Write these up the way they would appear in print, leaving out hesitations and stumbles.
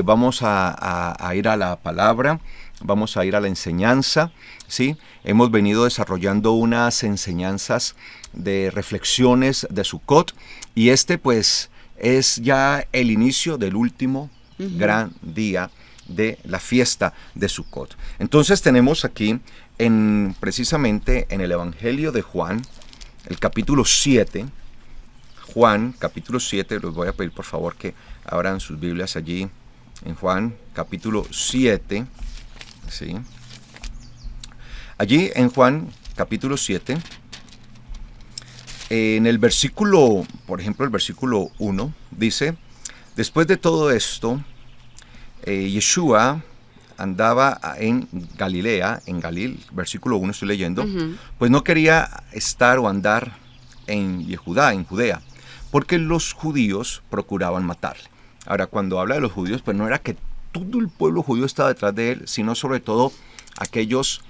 vamos a ir a la palabra, vamos a ir a la enseñanza, ¿sí? Hemos venido desarrollando unas enseñanzas de reflexiones de Sukkot y pues es ya el inicio del último gran día de la fiesta de Sukkot. Entonces tenemos aquí precisamente en el Evangelio de Juan, el capítulo 7, Juan, capítulo 7, les voy a pedir por favor que abran sus Biblias allí, en Juan, capítulo 7, ¿sí? Allí en Juan, capítulo 7, en el versículo, por ejemplo, el versículo 1, dice, después de todo esto, Yeshua andaba en Galilea, en Galil, versículo 1 estoy leyendo, pues no quería estar o andar en Judea, porque los judíos procuraban matarle. Ahora, cuando habla de los judíos, pues no era que todo el pueblo judío estaba detrás de él, sino sobre todo aquellos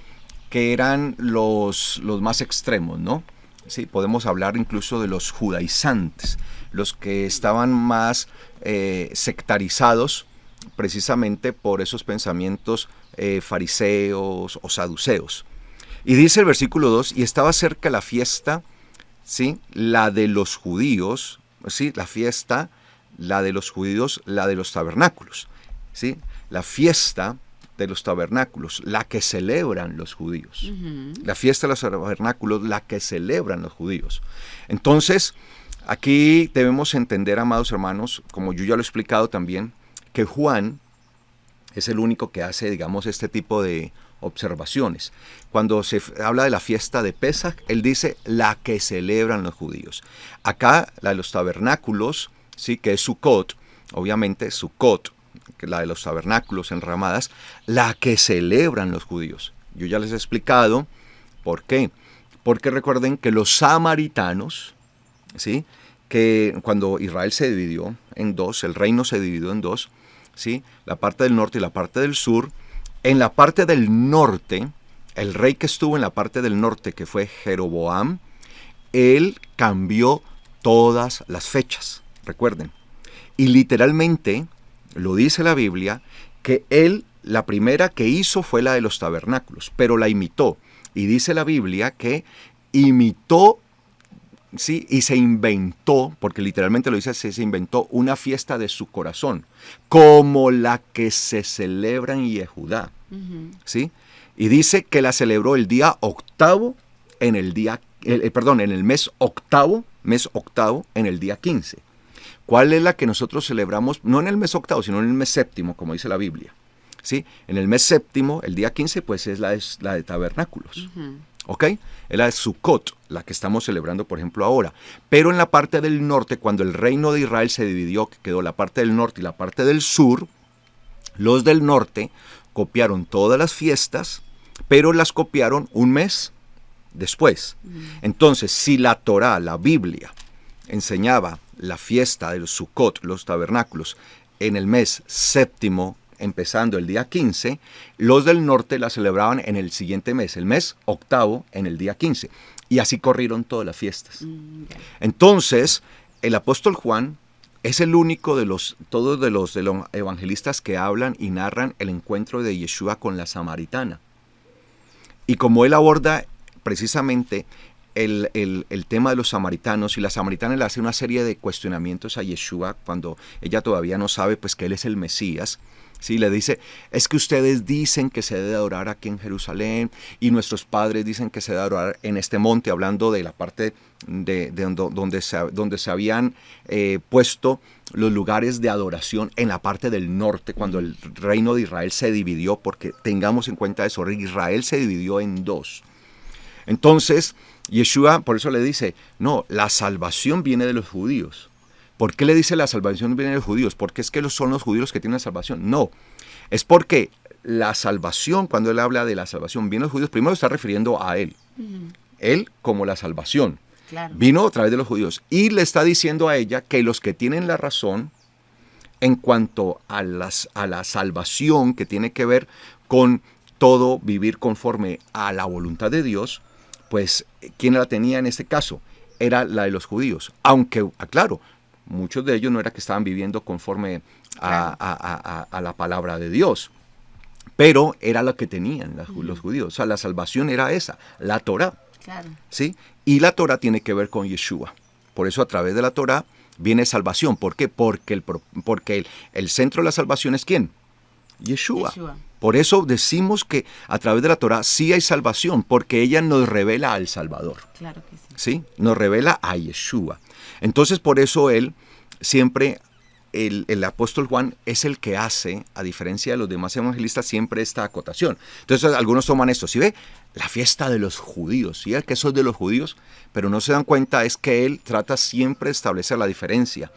que eran los más extremos, ¿no? Sí, podemos hablar incluso de los judaizantes, los que estaban más sectarizados precisamente por esos pensamientos fariseos o saduceos. Y dice el versículo 2, y estaba cerca la fiesta, ¿sí? La de los judíos, ¿sí? La fiesta, la de los judíos, la de los tabernáculos, ¿sí? La fiesta de los tabernáculos, la que celebran los judíos. La fiesta de los tabernáculos, la que celebran los judíos. Entonces, aquí debemos entender, amados hermanos, como yo ya lo he explicado también, que Juan es el único que hace, digamos, este tipo de observaciones. Cuando se habla de la fiesta de Pesaj, él dice la que celebran los judíos. Acá, la de los tabernáculos, sí, que es Sukkot, obviamente Sukkot, la de los tabernáculos enramadas, la que celebran los judíos. Yo ya les he explicado por qué. Porque recuerden que los samaritanos, ¿sí? Que cuando Israel se dividió en dos, el reino se dividió en dos, ¿sí? La parte del norte y la parte del sur. En la parte del norte, el rey que estuvo en la parte del norte, que fue Jeroboam, él cambió todas las fechas, recuerden. Y literalmente, lo dice la Biblia, que él, la primera que hizo fue la de los tabernáculos, pero la imitó. Y dice la Biblia que imitó, sí, y se inventó, porque literalmente lo dice, se inventó una fiesta de su corazón, como la que se celebra en Yehudá, ¿sí? Y dice que la celebró el día octavo, en el mes octavo, en el día 15. ¿Cuál es la que nosotros celebramos? No en el mes octavo, sino en el mes séptimo, como dice la Biblia, ¿sí? En el mes séptimo, el día 15, pues es la de tabernáculos. ¿Ok? Es la de Sukkot, la que estamos celebrando, por ejemplo, ahora. Pero en la parte del norte, cuando el reino de Israel se dividió, que quedó la parte del norte y la parte del sur, los del norte copiaron todas las fiestas, pero las copiaron un mes después. Entonces, si la Torá, la Biblia, enseñaba la fiesta de los Sukkot, los tabernáculos, en el mes séptimo, empezando el día 15, los del norte la celebraban en el siguiente mes, el mes octavo, en el día 15. Y así corrieron todas las fiestas. Entonces, el apóstol Juan es el único de los evangelistas que hablan y narran el encuentro de Yeshua con la samaritana. Y como él aborda precisamente el tema de los samaritanos, y la samaritana le hace una serie de cuestionamientos a Yeshua cuando ella todavía no sabe pues que él es el Mesías, ¿sí? Le dice, es que ustedes dicen que se debe adorar aquí en Jerusalén y nuestros padres dicen que se debe adorar en este monte, hablando de la parte donde se habían puesto los lugares de adoración en la parte del norte, cuando el reino de Israel se dividió, porque tengamos en cuenta eso, Israel se dividió en dos. Entonces, Yeshua por eso le dice, no, la salvación viene de los judíos. ¿Por qué le dice la salvación viene de los judíos? ¿Porque es que son los judíos los que tienen la salvación? No, es porque la salvación, cuando él habla de la salvación, viene de los judíos, primero está refiriendo a él. Él como la salvación. Claro. Vino a través de los judíos. Y le está diciendo a ella que los que tienen la razón en cuanto a la salvación, que tiene que ver con todo vivir conforme a la voluntad de Dios, pues, ¿quién la tenía en este caso? Era la de los judíos. Aunque, aclaro, muchos de ellos no era que estaban viviendo conforme a la palabra de Dios, pero era lo que tenían los judíos. O sea, la salvación era esa, la Torá. Claro. ¿Sí? Y la Torá tiene que ver con Yeshua. Por eso a través de la Torá viene salvación. ¿Por qué? Porque el centro de la salvación es ¿quién? Yeshua. Por eso decimos que a través de la Torá sí hay salvación, porque ella nos revela al Salvador. Claro que sí. ¿Sí? Nos revela a Yeshua. Entonces por eso él siempre, el apóstol Juan es el que hace, a diferencia de los demás evangelistas, siempre esta acotación. Entonces algunos toman esto, ¿sí ve? La fiesta de los judíos, ¿sí? Que eso es de los judíos, pero no se dan cuenta es que él trata siempre de establecer la diferencia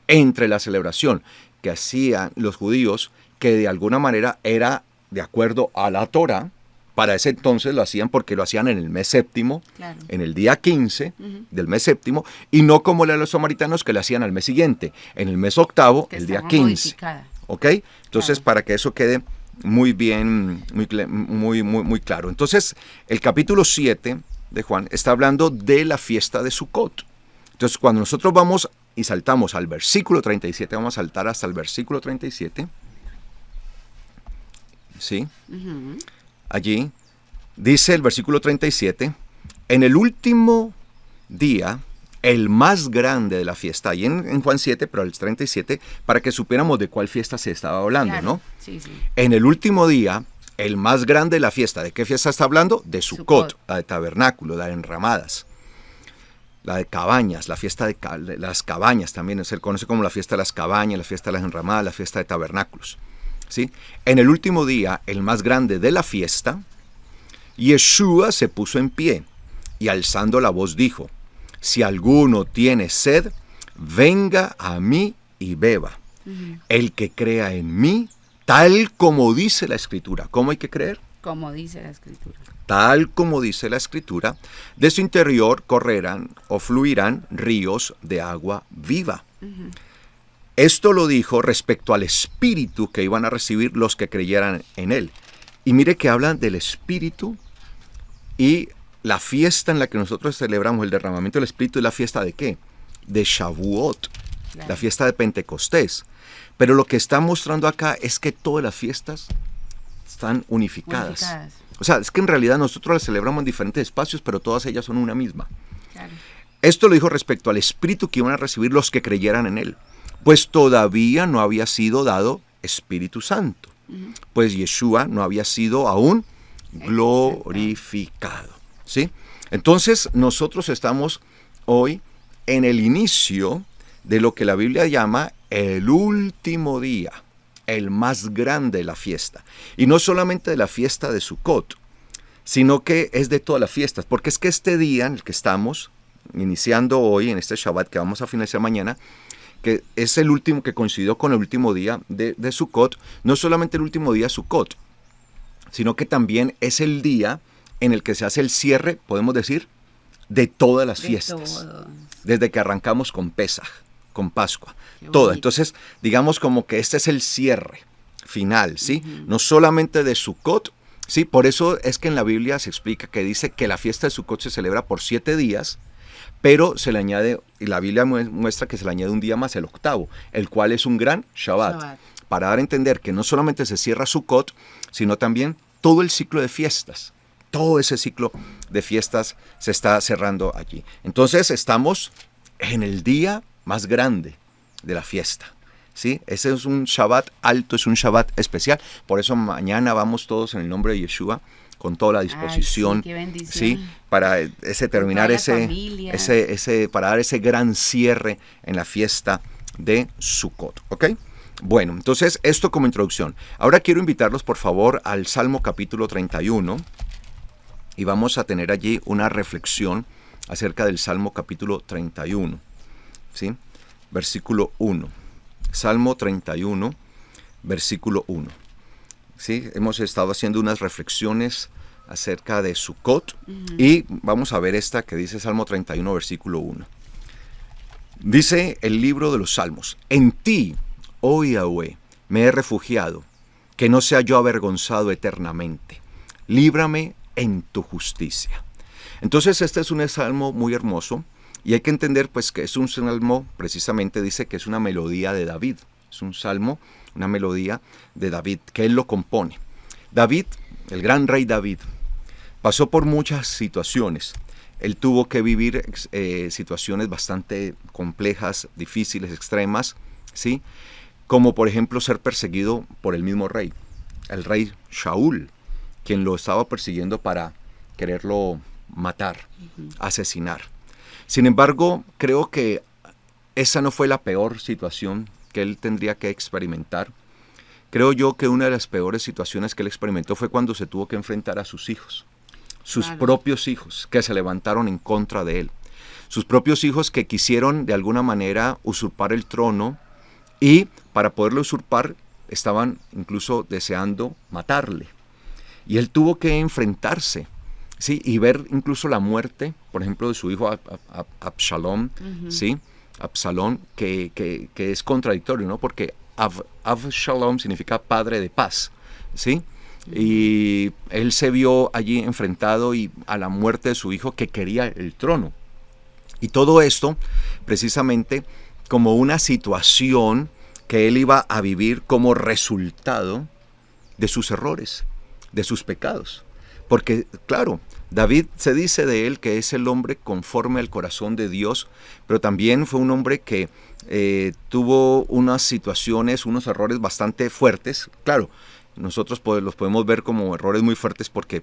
entre la celebración que hacían los judíos, que de alguna manera era de acuerdo a la Torá. Para ese entonces lo hacían porque lo hacían en el mes séptimo, Claro. en el día 15 del mes séptimo, y no como los samaritanos que le hacían al mes siguiente, en el mes octavo, Que el día estaba 15. modificada. ¿Ok? Entonces, Claro. para que eso quede muy bien, muy claro. Entonces, el capítulo 7 de Juan está hablando de la fiesta de Sukkot. Entonces, cuando nosotros vamos y saltamos al versículo 37, vamos a saltar hasta el versículo 37, ¿sí? Ujú. Allí dice el versículo 37, en el último día, el más grande de la fiesta, ahí en Juan 7, pero el 37, para que supiéramos de cuál fiesta se estaba hablando, Claro. ¿no? Sí, sí. En el último día, el más grande de la fiesta, ¿de qué fiesta está hablando? De Sukkot, Sukkot. la de tabernáculo, la de enramadas, la de cabañas, la fiesta de las cabañas también, se conoce como la fiesta de las cabañas, la fiesta de las enramadas, la fiesta de tabernáculos. ¿Sí? En el último día, el más grande de la fiesta, Yeshua se puso en pie y alzando la voz dijo, si alguno tiene sed, venga a mí y beba. El que crea en mí, tal como dice la Escritura. ¿Cómo hay que creer? Como dice la Escritura. Tal como dice la Escritura, de su interior correrán o fluirán ríos de agua viva. Esto lo dijo respecto al Espíritu que iban a recibir los que creyeran en Él. Y mire que hablan del Espíritu y la fiesta en la que nosotros celebramos el derramamiento del Espíritu es la fiesta ¿de qué? De Shavuot, Claro. la fiesta de Pentecostés. Pero lo que está mostrando acá es que todas las fiestas están unificadas. O sea, es que en realidad nosotros las celebramos en diferentes espacios, pero todas ellas son una misma. Claro. Esto lo dijo respecto al Espíritu que iban a recibir los que creyeran en Él, pues todavía no había sido dado Espíritu Santo, pues Yeshua no había sido aún glorificado. ¿Sí? Entonces nosotros estamos hoy en el inicio de lo que la Biblia llama el último día, el más grande de la fiesta. Y no solamente de la fiesta de Sukkot, sino que es de todas las fiestas, porque es que este día en el que estamos iniciando hoy, en este Shabbat que vamos a finalizar mañana, que es el último que coincidió con el último día de Sukkot, no solamente el último día de Sukkot, sino que también es el día en el que se hace el cierre, podemos decir, de todas las fiestas. Desde que arrancamos con Pesaj, con Pascua, toda. Entonces, digamos como que este es el cierre final, ¿sí? No solamente de Sukkot, ¿sí? Por eso es que en la Biblia se explica que dice que la fiesta de Sukkot se celebra por 7 días, pero se le añade, y la Biblia muestra que se le añade un día más, el octavo, el cual es un gran Shabbat. Para dar a entender que no solamente se cierra Sukkot, sino también todo el ciclo de fiestas. Todo ese ciclo de fiestas se está cerrando allí. Entonces estamos en el día más grande de la fiesta. ¿Sí? Ese es un Shabbat alto, es un Shabbat especial. Por eso mañana vamos todos en el nombre de Yeshua con toda la disposición. Ay, sí, qué bendición. ¿Sí? Para terminar para dar ese gran cierre en la fiesta de Sukkot. ¿Ok? Bueno, entonces esto como introducción. Ahora quiero invitarlos por favor al Salmo capítulo 31 y vamos a tener allí una reflexión acerca del Salmo capítulo 31, ¿sí? Versículo 1. Salmo 31, versículo 1. ¿Sí? Hemos estado haciendo unas reflexiones acerca de Sukkot y vamos a ver esta que dice Salmo 31, versículo 1. Dice el libro de los Salmos, en ti, oh Yahweh, me he refugiado, que no sea yo avergonzado eternamente. Líbrame en tu justicia. Entonces este es un salmo muy hermoso Y hay que entender pues que es un salmo, precisamente dice que es una melodía de David. Es un salmo, una melodía de David, que él lo compone. David, el gran rey David, pasó por muchas situaciones. Él tuvo que vivir situaciones bastante complejas, difíciles, extremas, ¿sí? Como por ejemplo ser perseguido por el mismo rey, el rey Shaul, quien lo estaba persiguiendo para quererlo matar, asesinar. Sin embargo, creo que esa no fue la peor situación que él tendría que experimentar. Creo yo que una de las peores situaciones que él experimentó fue cuando se tuvo que enfrentar a sus hijos. Sus propios hijos que se levantaron en contra de él. Sus propios hijos que quisieron de alguna manera usurpar el trono y para poderlo usurpar estaban incluso deseando matarle. Y él tuvo que enfrentarse, ¿sí? Y ver incluso la muerte, por ejemplo, de su hijo Absalón, ¿sí? Absalón, que es contradictorio, ¿no? Porque Absalón significa padre de paz, ¿sí? Y él se vio allí enfrentado a la muerte de su hijo que quería el trono. Y todo esto precisamente como una situación que él iba a vivir como resultado de sus errores, de sus pecados. Porque, claro, David se dice de él que es el hombre conforme al corazón de Dios, pero también fue un hombre que tuvo unas situaciones, unos errores bastante fuertes. Claro, nosotros los podemos ver como errores muy fuertes porque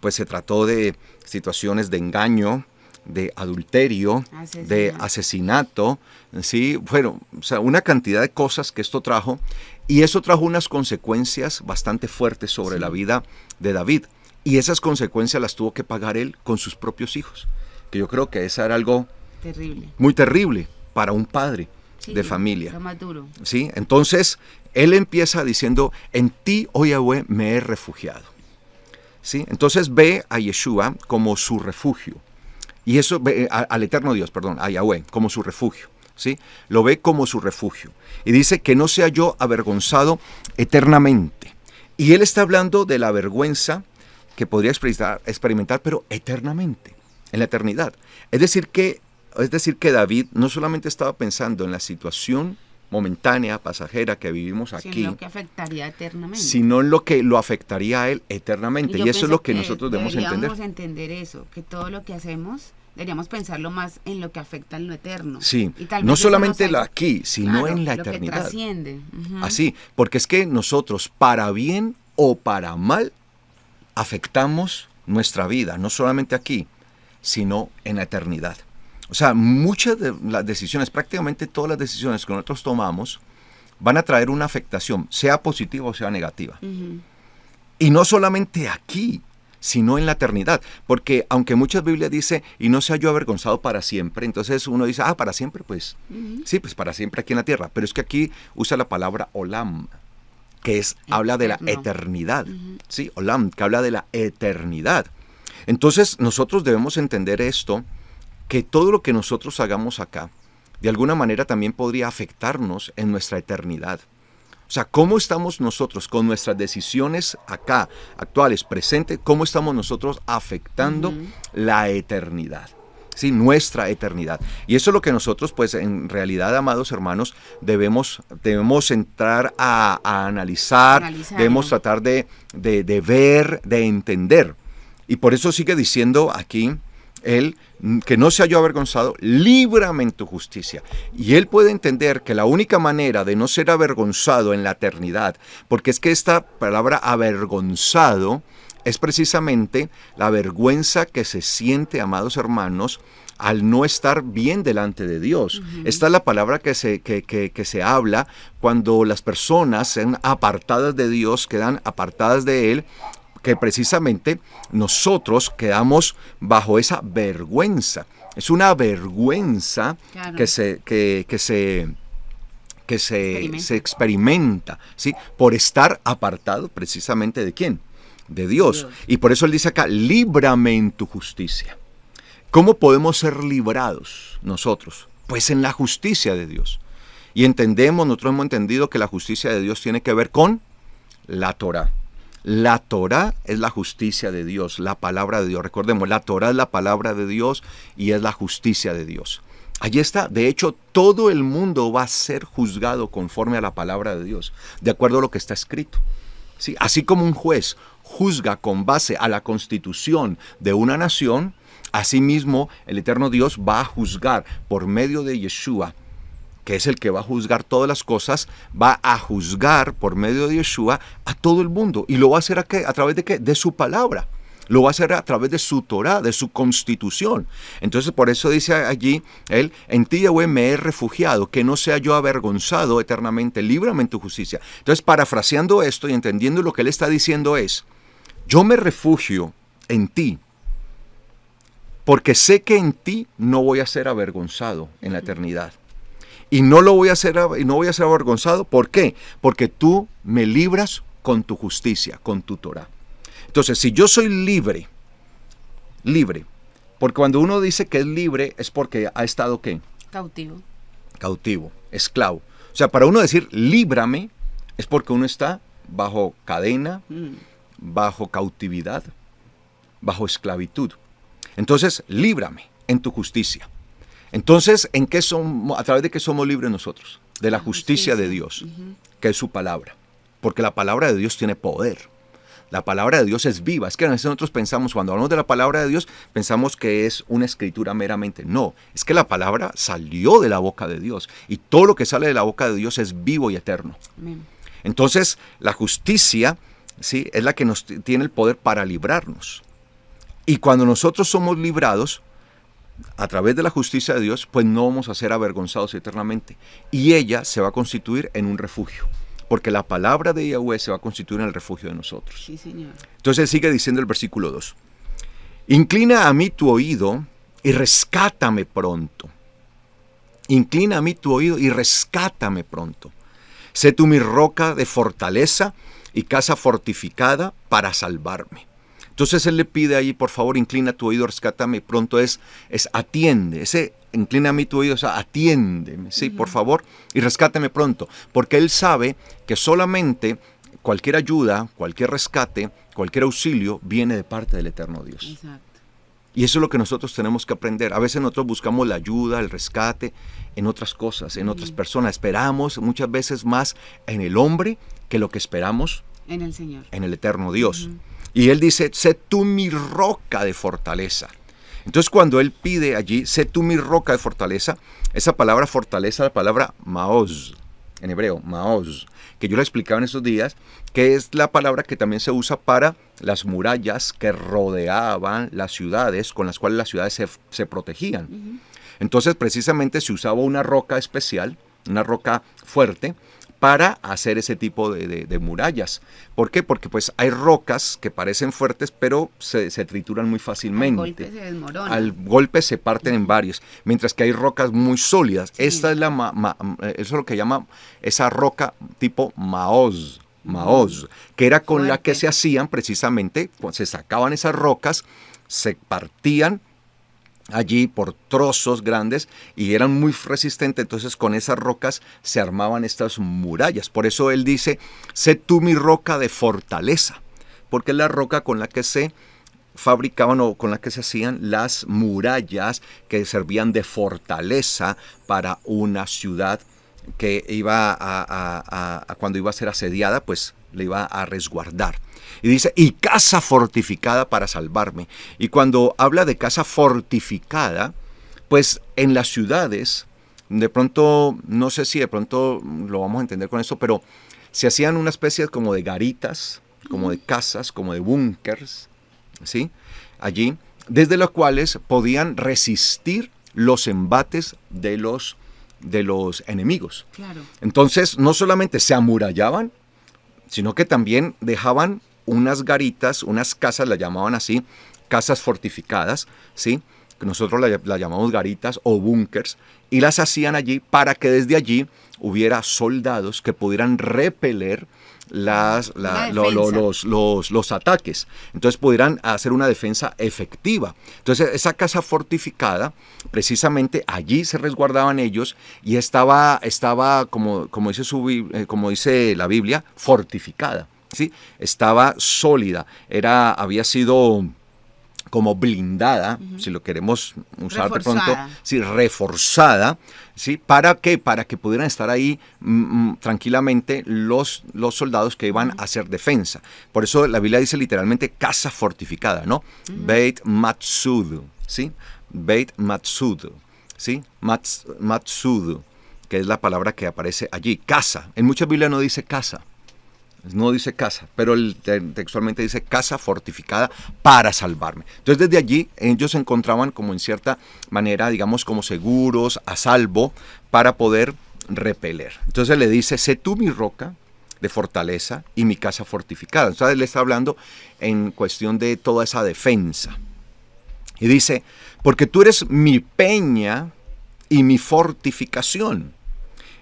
pues, se trató de situaciones de engaño, de adulterio, de asesinato, ¿sí? Bueno, o sea, una cantidad de cosas que esto trajo, y eso trajo unas consecuencias bastante fuertes sobre la vida de David, y esas consecuencias las tuvo que pagar él con sus propios hijos, que yo creo que eso era algo terrible, muy terrible para un padre de familia. Lo más duro. ¿Sí? Entonces, él empieza diciendo, en ti, oh Yahweh, me he refugiado. ¿Sí? Entonces ve a Yeshua como su refugio. Y eso, al eterno Dios, perdón, a Yahweh, como su refugio. ¿Sí? Lo ve como su refugio. Y dice que no sea yo avergonzado eternamente. Y él está hablando de la vergüenza que podría experimentar, pero eternamente, en la eternidad. Es decir que David no solamente estaba pensando en la situación momentánea, pasajera que vivimos aquí, sino lo que afectaría eternamente, sino en lo que lo afectaría a él eternamente. Y eso es lo que nosotros debemos entender. Deberíamos entender eso, que todo lo que hacemos deberíamos pensarlo más en lo que afecta en lo eterno. Sí, y tal no vez solamente aquí, sino claro, en la lo eternidad. Que trasciende. Así, porque es que nosotros, para bien o para mal, afectamos nuestra vida, no solamente aquí, sino en la eternidad. O sea, muchas de las decisiones, prácticamente todas las decisiones que nosotros tomamos, van a traer una afectación, sea positiva o sea negativa. Y no solamente aquí, sino en la eternidad. Porque aunque muchas Biblias dice, y no sea yo avergonzado para siempre, entonces uno dice, para siempre, pues, sí, pues para siempre aquí en la tierra. Pero es que aquí usa la palabra olam, que habla de la eternidad. Sí, olam, que habla de la eternidad. Entonces nosotros debemos entender esto, que todo lo que nosotros hagamos acá, de alguna manera también podría afectarnos en nuestra eternidad. O sea, ¿cómo estamos nosotros con nuestras decisiones acá, actuales, presentes? ¿Cómo estamos nosotros afectando la eternidad? Sí, nuestra eternidad. Y eso es lo que nosotros, pues en realidad, amados hermanos, debemos entrar a analizar, debemos tratar de ver, de entender. Y por eso sigue diciendo aquí él, que no sea yo avergonzado, líbrame en tu justicia. Y él puede entender que la única manera de no ser avergonzado en la eternidad, porque es que esta palabra avergonzado es precisamente la vergüenza que se siente, amados hermanos, al no estar bien delante de Dios. Esta es la palabra que se habla cuando las personas sean apartadas de Dios, quedan apartadas de Él, que precisamente nosotros quedamos bajo esa vergüenza. Es una vergüenza claro. que se experimenta, ¿sí? Por estar apartado precisamente ¿de quién? De Dios. Y por eso él dice acá, líbrame en tu justicia. ¿Cómo podemos ser librados nosotros? Pues en la justicia de Dios. Y nosotros hemos entendido que la justicia de Dios tiene que ver con la Torá. La Torá es la justicia de Dios, la palabra de Dios. Recordemos, la Torá es la palabra de Dios y es la justicia de Dios. Allí está. De hecho, todo el mundo va a ser juzgado conforme a la palabra de Dios, de acuerdo a lo que está escrito. ¿Sí? Así como un juez juzga con base a la constitución de una nación, asimismo el eterno Dios va a juzgar por medio de Yeshua, que es el que va a juzgar todas las cosas, va a juzgar por medio de Yeshua a todo el mundo. ¿Y lo va a hacer a través de qué? De su palabra. Lo va a hacer a través de su Torá, de su constitución. Entonces por eso dice allí él, en ti Yahweh me he refugiado, que no sea yo avergonzado eternamente, líbrame en tu justicia. Entonces parafraseando esto y entendiendo lo que él está diciendo es, yo me refugio en ti, porque sé que en ti no voy a ser avergonzado en la eternidad. Y no voy a ser avergonzado, ¿por qué? Porque tú me libras con tu justicia, con tu Torá. Entonces, si yo soy libre, porque cuando uno dice que es libre es porque ha estado ¿qué? Cautivo, esclavo. O sea, para uno decir líbrame es porque uno está bajo cadena, bajo cautividad, bajo esclavitud. Entonces, líbrame en tu justicia. Entonces, ¿a través de qué somos libres nosotros? De la justicia de Dios, que es su palabra. Porque la palabra de Dios tiene poder. La palabra de Dios es viva. Es que a veces nosotros pensamos, cuando hablamos de la palabra de Dios, pensamos que es una escritura meramente. No, es que la palabra salió de la boca de Dios. Y todo lo que sale de la boca de Dios es vivo y eterno. Amén. Entonces, la justicia, ¿sí?, es la que nos tiene el poder para librarnos. Y cuando nosotros somos librados, a través de la justicia de Dios, pues no vamos a ser avergonzados eternamente. Y ella se va a constituir en un refugio. Porque la palabra de Yahweh se va a constituir en el refugio de nosotros. Sí, Señor. Entonces sigue diciendo el versículo 2. Inclina a mí tu oído y rescátame pronto. Inclina a mí tu oído y rescátame pronto. Sé tú mi roca de fortaleza y casa fortificada para salvarme. Entonces él le pide ahí, por favor, inclina tu oído, rescátame pronto, es atiende, ese inclina a mí tu oído, o sea, atiéndeme, sí, por favor, y rescátame pronto, porque él sabe que solamente cualquier ayuda, cualquier rescate, cualquier auxilio viene de parte del eterno Dios. Exacto. Y eso es lo que nosotros tenemos que aprender. A veces nosotros buscamos la ayuda, el rescate en otras cosas, en otras personas. Esperamos muchas veces más en el hombre que lo que esperamos en el Señor, en el eterno Dios. Y él dice, sé tú mi roca de fortaleza. Entonces cuando él pide allí, sé tú mi roca de fortaleza, esa palabra fortaleza, la palabra maoz, en hebreo, maoz, que yo le explicaba en estos días, que es la palabra que también se usa para las murallas que rodeaban las ciudades, con las cuales las ciudades se protegían. Entonces precisamente se usaba una roca especial, una roca fuerte, para hacer ese tipo de murallas. ¿Por qué? Porque pues hay rocas que parecen fuertes, pero se trituran muy fácilmente. Al golpe se desmoronan. Al golpe se parten en varios, mientras que hay rocas muy sólidas. Sí. Esta es eso es lo que llama esa roca tipo maoz, que era con la que se hacían precisamente, se sacaban esas rocas, se partían allí por trozos grandes y eran muy resistentes, entonces con esas rocas se armaban estas murallas. Por eso él dice, sé tú mi roca de fortaleza, porque es la roca con la que se fabricaban o con la que se hacían las murallas que servían de fortaleza para una ciudad que iba cuando iba a ser asediada, pues le iba a resguardar. Y dice, y casa fortificada para salvarme. Y cuando habla de casa fortificada, pues en las ciudades, de pronto, no sé si de pronto lo vamos a entender con esto, pero se hacían una especie como de garitas, como de casas, como de búnkers, ¿sí? Allí, desde los cuales podían resistir los embates de los enemigos. Claro. Entonces, no solamente se amurallaban, sino que también dejaban unas garitas, unas casas, las llamaban así, casas fortificadas, ¿sí? Nosotros las llamamos garitas o búnkers, y las hacían allí para que desde allí hubiera soldados que pudieran repeler los ataques. Entonces pudieran hacer una defensa efectiva. Entonces esa casa fortificada, precisamente allí se resguardaban ellos y estaba como dice la Biblia, fortificada. ¿sí? Estaba sólida, había sido como blindada, si lo queremos usar de pronto, sí, reforzada, ¿sí? ¿Para qué? Para que pudieran estar ahí tranquilamente los soldados que iban a hacer defensa. Por eso la Biblia dice literalmente casa fortificada, ¿no? Beit Matsud, ¿sí? Beit Matsud, ¿sí? Matsud, que es la palabra que aparece allí, casa. En muchas Biblias no dice casa. No dice casa, pero textualmente dice casa fortificada para salvarme. Entonces desde allí ellos se encontraban como en cierta manera, digamos, como seguros, a salvo, para poder repeler. Entonces le dice, sé tú mi roca de fortaleza y mi casa fortificada. Entonces él está hablando en cuestión de toda esa defensa. Y dice, porque tú eres mi peña y mi fortificación.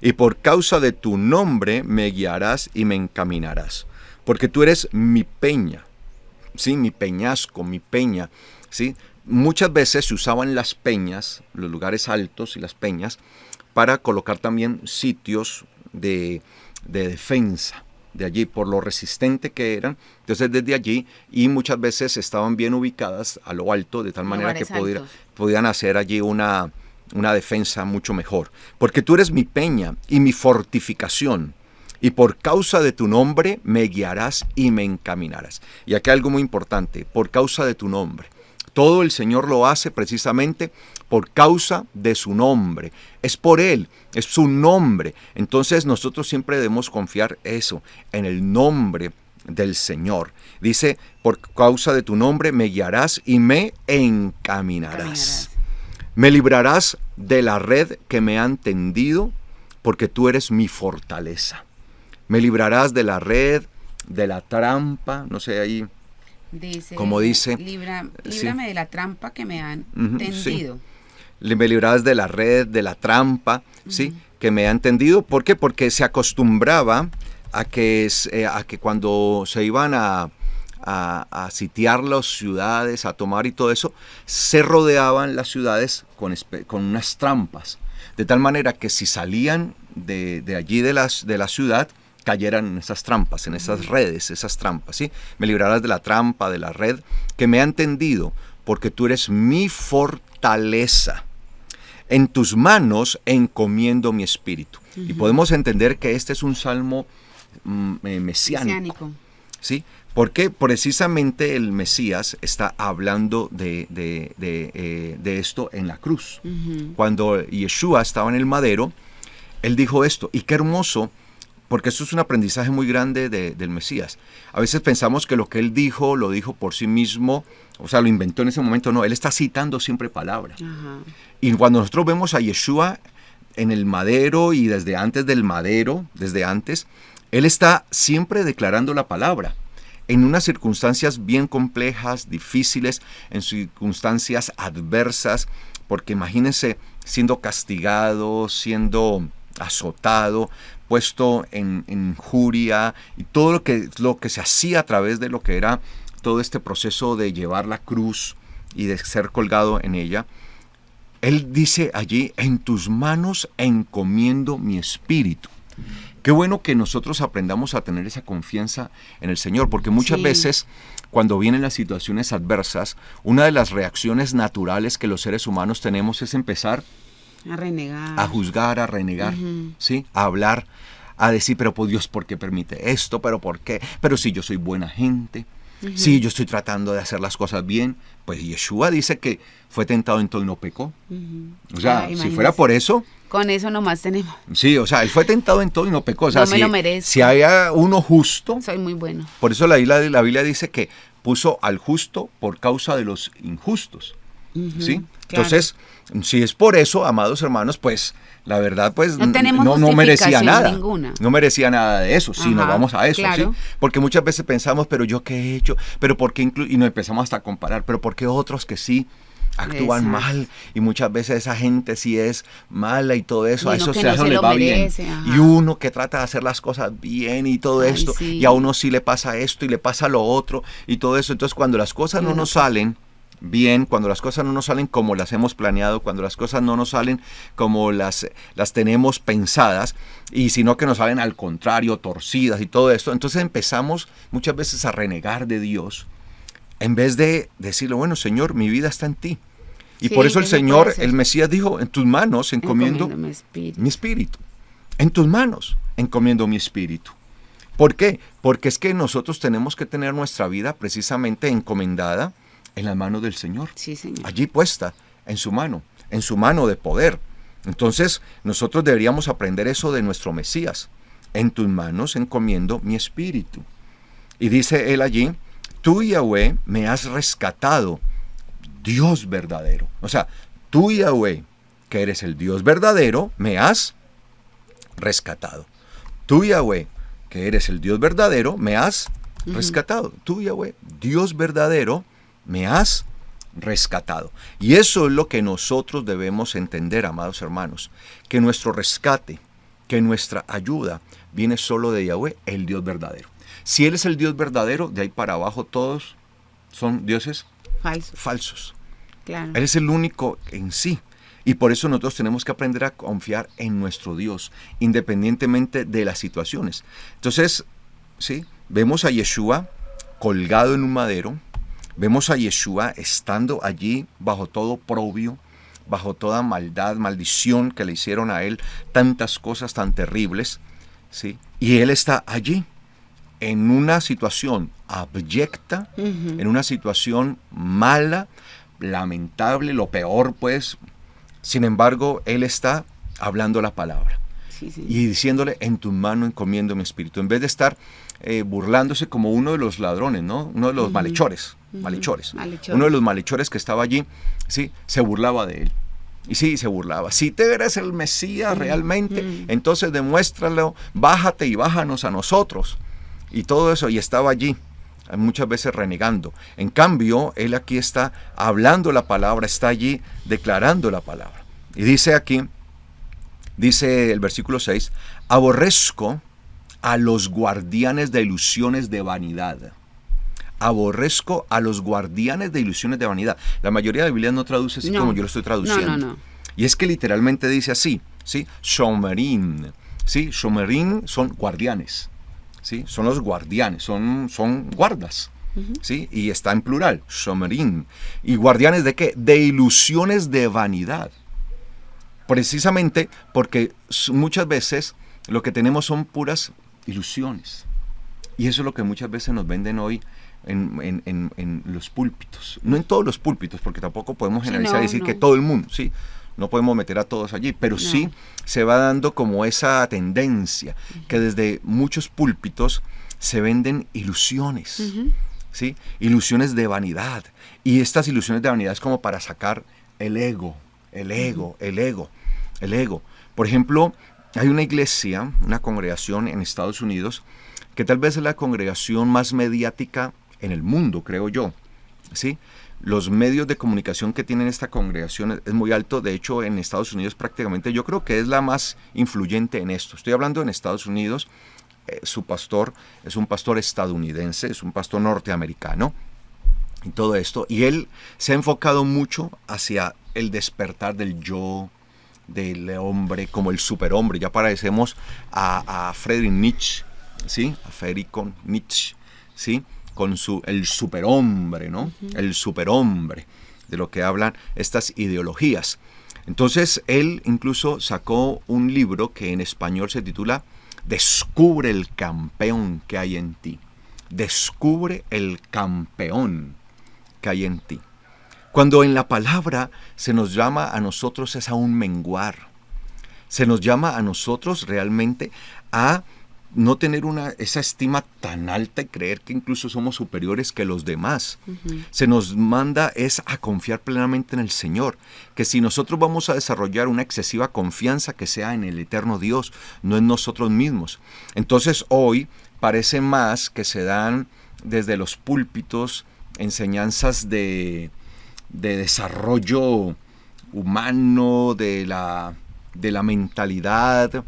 Y por causa de tu nombre me guiarás y me encaminarás. Porque tú eres mi peña, ¿sí? Mi peñasco, mi peña, ¿sí? Muchas veces se usaban las peñas, los lugares altos y las peñas, para colocar también sitios de defensa de allí, por lo resistente que eran. Entonces desde allí, y muchas veces estaban bien ubicadas a lo alto, de tal manera que podían hacer allí una defensa mucho mejor. Porque tú eres mi peña y mi fortificación, y por causa de tu nombre me guiarás y me encaminarás. Y aquí algo muy importante, por causa de tu nombre. Todo el Señor lo hace precisamente por causa de su nombre. Es por Él, es su nombre. Entonces nosotros siempre debemos confiar eso, en el nombre del Señor. Dice, por causa de tu nombre me guiarás y me encaminarás. Me librarás de la red que me han tendido, porque tú eres mi fortaleza. Me librarás de la red, de la trampa, no sé ahí, como dice. Líbrame sí. de la trampa que me han tendido. Sí. Me librarás de la red, de la trampa, ¿sí? Que me han tendido. ¿Por qué? Porque se acostumbraba a que cuando se iban a sitiar las ciudades, a tomar y todo eso, se rodeaban las ciudades con unas trampas, de tal manera que si salían de allí de la ciudad, cayeran en esas trampas, en esas redes, esas trampas, ¿sí? Me librarás de la trampa, de la red que me han tendido, porque tú eres mi fortaleza. En tus manos encomiendo mi espíritu. Y podemos entender que este es un salmo mesiánico. ¿Sí? Porque precisamente el Mesías está hablando de esto en la cruz. Cuando Yeshua estaba en el madero, él dijo esto, y qué hermoso, porque esto es un aprendizaje muy grande del Mesías. A veces pensamos que lo que él dijo, lo dijo por sí mismo, o sea, lo inventó en ese momento. No, él está citando siempre palabra. Y cuando nosotros vemos a Yeshua en el madero y desde antes del madero, él está siempre declarando la palabra. En unas circunstancias bien complejas, difíciles, en circunstancias adversas, porque imagínense siendo castigado, siendo azotado, puesto en injuria, y todo lo que se hacía a través de lo que era todo este proceso de llevar la cruz y de ser colgado en ella. Él dice allí, en tus manos encomiendo mi espíritu. Qué bueno que nosotros aprendamos a tener esa confianza en el Señor, porque muchas veces cuando vienen las situaciones adversas, una de las reacciones naturales que los seres humanos tenemos es empezar a renegar, a juzgar, a renegar, ¿sí? A hablar, a decir, pero por Dios, ¿por qué permite esto? ¿Pero por qué? Pero si yo soy buena gente, si yo estoy tratando de hacer las cosas bien. Pues Yeshua dice que fue tentado en todo y no pecó. O sea, si fuera por eso... Con eso nomás tenemos. Sí, o sea, él fue tentado en todo y no pecó. O sea, no me lo merezco. Si haya uno justo... Soy muy bueno. Por eso la Biblia dice que puso al justo por causa de los injustos. ¿Sí? Claro. Entonces, si es por eso, amados hermanos, pues la verdad, pues no merecía nada. Ninguna. No merecía nada de eso, si nos vamos a eso, claro. ¿Sí? Porque muchas veces pensamos, pero yo qué he hecho, pero por qué y nos empezamos hasta a comparar, pero por qué otros que sí actúan mal, y muchas veces esa gente sí es mala y todo eso, a eso no les va merece, bien. Y uno que trata de hacer las cosas bien y todo esto, sí. Y a uno sí le pasa esto y le pasa lo otro y todo eso. Entonces cuando las cosas no nos salen bien, cuando las cosas no nos salen como las hemos planeado, cuando las cosas no nos salen como las tenemos pensadas, y sino que nos salen al contrario, torcidas y todo esto, entonces empezamos muchas veces a renegar de Dios, en vez de decirle, bueno, Señor, mi vida está en ti. Y Sí, por eso el eso puede Señor, ser. el Mesías dijo, en tus manos encomiendo Encomiendo mi espíritu. mi espíritu. En tus manos encomiendo mi espíritu. ¿Por qué? Porque es que nosotros tenemos que tener nuestra vida precisamente encomendada en las manos del Señor. Sí, Señor. Allí puesta, en su mano de poder. Entonces, nosotros deberíamos aprender eso de nuestro Mesías. En tus manos encomiendo mi espíritu. Y dice él allí, tú, Yahweh, me has rescatado, Dios verdadero. O sea, tú, Yahweh, que eres el Dios verdadero, me has rescatado. Tú, Yahweh, que eres el Dios verdadero, me has rescatado. Tú, Yahweh, Dios verdadero, me has rescatado. Y eso es lo que nosotros debemos entender, amados hermanos, que nuestro rescate, que nuestra ayuda viene solo de Yahweh, el Dios verdadero. Si Él es el Dios verdadero, de ahí para abajo todos son dioses Falso. falsos. Claro. Él es el único en sí. Y por eso nosotros tenemos que aprender a confiar en nuestro Dios, independientemente de las situaciones. Entonces, ¿sí? Vemos a Yeshua colgado en un madero, vemos a Yeshua estando allí bajo todo oprobio, bajo toda maldad, maldición que le hicieron a él, tantas cosas tan terribles, ¿sí? Y él está allí, en una situación abyecta, en una situación mala, lamentable, lo peor pues. Sin embargo, él está hablando la palabra. Sí, sí. Y diciéndole, en tu mano encomiendo mi espíritu. En vez de estar burlándose como uno de los ladrones, ¿no? Uno de los malhechores. Malhechores. Uno de los malhechores que estaba allí, ¿sí? Se burlaba de él. Y sí, se burlaba. Si tú eres el Mesías realmente, entonces demuéstralo, bájate y bájanos a nosotros. Y todo eso, y estaba allí, muchas veces renegando. En cambio, él aquí está hablando la palabra, está allí declarando la palabra. Y dice aquí, dice el versículo 6, aborrezco a los guardianes de ilusiones de vanidad. Aborrezco a los guardianes de ilusiones de vanidad. La mayoría de Biblias no traduce así como yo lo estoy traduciendo. No. Y es que literalmente dice así, ¿sí? Shomerín, ¿sí? Shomerín son guardianes, ¿sí? Son los guardianes, son guardas, ¿sí? Y está en plural, shomerín. ¿Y guardianes de qué? De ilusiones de vanidad. Precisamente porque muchas veces lo que tenemos son puras ilusiones. Y eso es lo que muchas veces nos venden hoy en los púlpitos. No en todos los púlpitos, porque tampoco podemos generalizar y decir que todo el mundo, sí, no podemos meter a todos allí, pero sí se va dando como esa tendencia que desde muchos púlpitos se venden ilusiones, ¿sí? Ilusiones de vanidad. Y estas ilusiones de vanidad es como para sacar el ego. Por ejemplo, hay una iglesia, una congregación en Estados Unidos, que tal vez es la congregación más mediática en el mundo, creo yo, ¿sí? Los medios de comunicación que tienen esta congregación es muy alto. De hecho, en Estados Unidos prácticamente yo creo que es la más influyente en esto. Estoy hablando en Estados Unidos. Su pastor es un pastor estadounidense, es un pastor norteamericano y todo esto. Y él se ha enfocado mucho hacia el despertar del yo, del hombre, como el superhombre. Ya parecemos a Friedrich Nietzsche, ¿sí? A Friedrich Nietzsche, ¿sí? Con el superhombre, ¿no? El superhombre, de lo que hablan estas ideologías. Entonces, él incluso sacó un libro que en español se titula Descubre el campeón que hay en ti. Descubre el campeón que hay en ti. Cuando en la palabra se nos llama a nosotros es a un menguar. Se nos llama a nosotros realmente a no tener esa estima tan alta y creer que incluso somos superiores que los demás. Se nos manda es a confiar plenamente en el Señor, que si nosotros vamos a desarrollar una excesiva confianza, que sea en el eterno Dios, no en nosotros mismos. Entonces hoy parece más que se dan desde los púlpitos enseñanzas de desarrollo humano, de la mentalidad,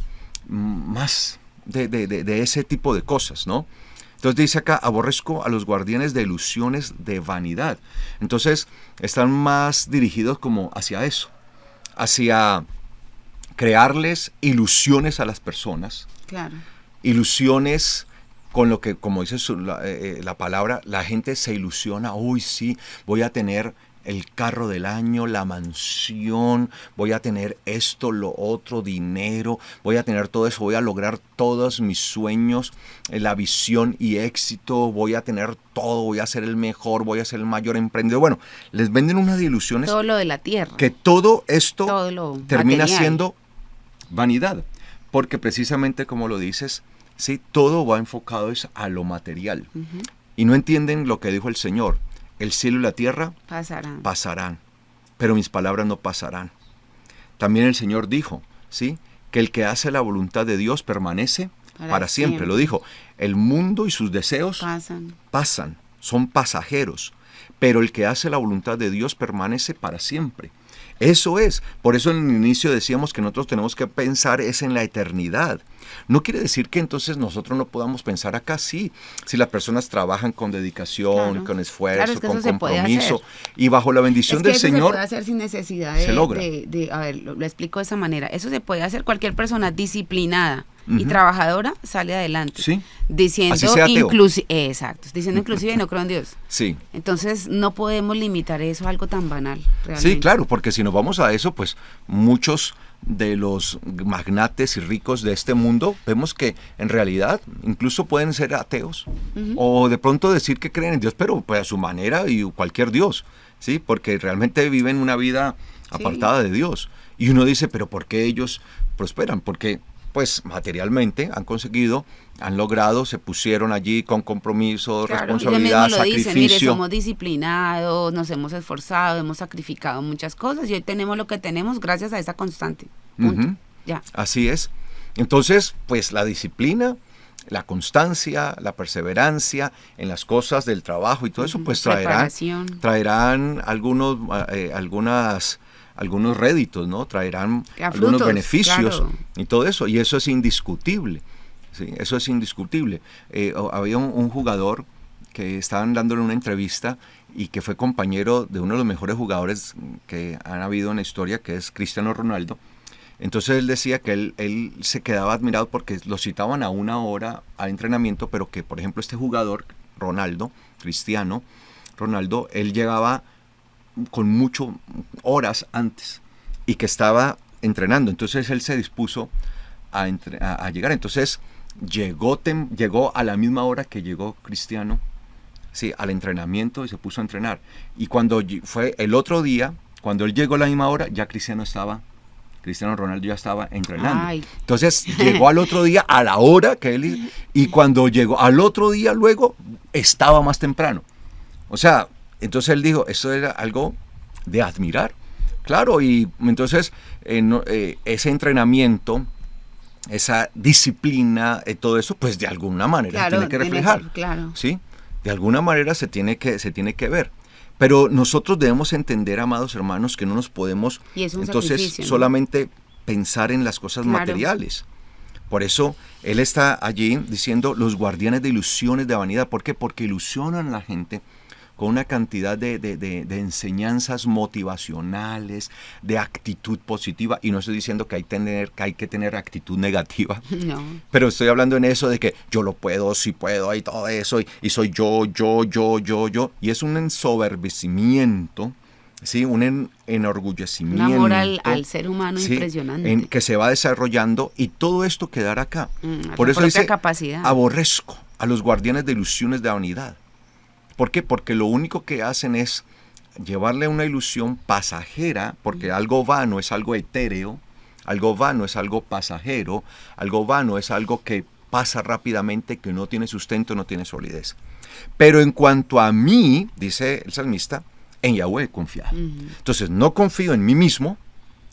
más de ese tipo de cosas, ¿no? Entonces dice acá, aborrezco a los guardianes de ilusiones de vanidad. Entonces están más dirigidos como hacia eso, hacia crearles ilusiones a las personas, Claro. ilusiones con lo que, como dice la palabra, la gente se ilusiona, uy, sí, voy a tener el carro del año, la mansión, voy a tener esto, lo otro, dinero, voy a tener todo eso, voy a lograr todos mis sueños, la visión y éxito, voy a tener todo, voy a ser el mejor, voy a ser el mayor emprendedor. Bueno, les venden unas ilusiones Todo lo de la tierra. que todo esto Todo lo termina material. siendo vanidad, porque precisamente como lo dices, sí, todo va enfocado es a lo material. Ujú. Y no entienden lo que dijo el Señor, el cielo y la tierra Pasarán. pasarán, pero mis palabras no pasarán. También el Señor dijo, ¿sí?, que el que hace la voluntad de Dios permanece para siempre. Lo dijo, el mundo y sus deseos pasan, son pasajeros, pero el que hace la voluntad de Dios permanece para siempre. Eso es, por eso en el inicio decíamos que nosotros tenemos que pensar es en la eternidad. No quiere decir que entonces nosotros no podamos pensar acá, sí, si las personas trabajan con dedicación, Claro. con esfuerzo, Claro, es que con eso se puede compromiso, hacer. y bajo la bendición Es que del eso Señor, se puede hacer sin necesidad se logra. a ver, lo explico de esa manera. Eso se puede hacer cualquier persona disciplinada y Ujú. trabajadora sale adelante. Sí. Diciendo Así sea ateo. exacto, diciendo inclusive no creo en Dios. Sí. Entonces no podemos limitar eso a algo tan banal, realmente. Sí, claro, porque si nos vamos a eso, pues muchos de los magnates y ricos de este mundo, vemos que en realidad incluso pueden ser ateos, Ujú. o de pronto decir que creen en Dios, pero pues a su manera y cualquier Dios, ¿sí? Porque realmente viven una vida apartada de Dios. Y uno dice, pero ¿por qué ellos prosperan? Porque pues materialmente han conseguido, han logrado, se pusieron allí con compromiso, Claro, responsabilidad, ellos mismos lo dicen, mire, sacrificio. somos disciplinados, nos hemos esforzado, hemos sacrificado muchas cosas y hoy tenemos lo que tenemos gracias a esa constante. Punto. Ujú. Ya. Así es. Entonces, pues la disciplina, la constancia, la perseverancia en las cosas del trabajo y todo eso, pues Preparación. traerán algunos réditos, ¿no? Traerán algunos Frutos, beneficios, claro. y todo eso, y eso es indiscutible. Sí, eso es indiscutible. Había un jugador que estaban dándole una entrevista y que fue compañero de uno de los mejores jugadores que han habido en la historia, que es Cristiano Ronaldo. Entonces él decía que él se quedaba admirado porque lo citaban a 1 hora al entrenamiento, pero que, por ejemplo, este jugador, Cristiano Ronaldo, él llegaba con muchas horas antes y que estaba entrenando. Entonces él se dispuso a llegar. Entonces llegó a la misma hora que llegó Cristiano, sí, al entrenamiento, y se puso a entrenar. Y cuando fue el otro día, cuando él llegó a la misma hora, ya Cristiano Ronaldo ya estaba entrenando. Ay. Entonces llegó al otro día a la hora que él, y cuando llegó al otro día luego, estaba más temprano. O sea, entonces él dijo, eso era algo de admirar. Claro, y entonces ese entrenamiento, esa disciplina, todo eso, pues de alguna manera tiene que reflejar. Claro. ¿Sí? De alguna manera se tiene que ver. Pero nosotros debemos entender, amados hermanos, que no nos podemos Y es un entonces sacrificio, ¿no? solamente pensar en las cosas Claro. materiales. Por eso él está allí diciendo los guardianes de ilusiones de vanidad. ¿Por qué? Porque ilusionan a la gente con una cantidad de enseñanzas motivacionales, de actitud positiva. Y no estoy diciendo que hay que tener actitud negativa. No. Pero estoy hablando en eso de que yo lo puedo, sí puedo, y todo eso, y soy yo. Y es un ensoberbecimiento, ¿sí? Un enorgullecimiento. Un amor al ser humano, ¿sí? impresionante. Que se va desarrollando, y todo esto quedará acá. Por La eso propia dice, capacidad. aborrezco a los guardianes de ilusiones de vanidad. ¿Por qué? Porque lo único que hacen es llevarle una ilusión pasajera, porque algo vano es algo etéreo, algo vano es algo pasajero, algo vano es algo que pasa rápidamente, que no tiene sustento, no tiene solidez. Pero en cuanto a mí, dice el salmista, en Yahweh he confiado. Entonces no confío en mí mismo,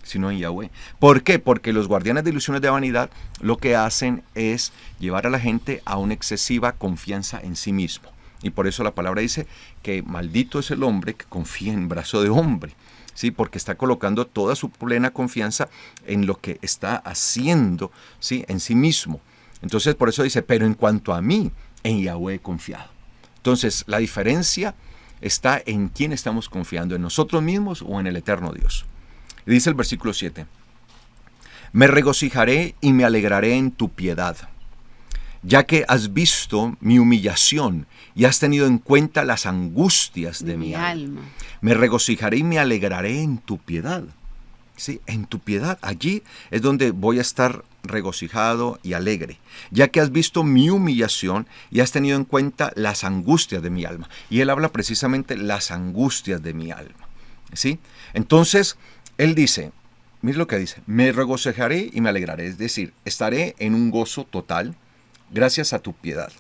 sino en Yahweh. ¿Por qué? Porque los guardianes de ilusiones de vanidad lo que hacen es llevar a la gente a una excesiva confianza en sí mismo. Y por eso la palabra dice que maldito es el hombre que confía en brazo de hombre, ¿sí? Porque está colocando toda su plena confianza en lo que está haciendo, ¿sí? En sí mismo. Entonces por eso dice, pero en cuanto a mí, en Yahweh he confiado. Entonces, la diferencia está en quién estamos confiando, en nosotros mismos o en el eterno Dios. Y dice el versículo 7, me regocijaré y me alegraré en tu piedad, ya que has visto mi humillación y has tenido en cuenta las angustias de mi alma. Me regocijaré y me alegraré en tu piedad. Sí, en tu piedad. Allí es donde voy a estar regocijado y alegre, ya que has visto mi humillación y has tenido en cuenta las angustias de mi alma. Y él habla precisamente las angustias de mi alma. ¿Sí? Entonces, él dice, mire lo que dice, me regocijaré y me alegraré. Es decir, estaré en un gozo total gracias a tu piedad.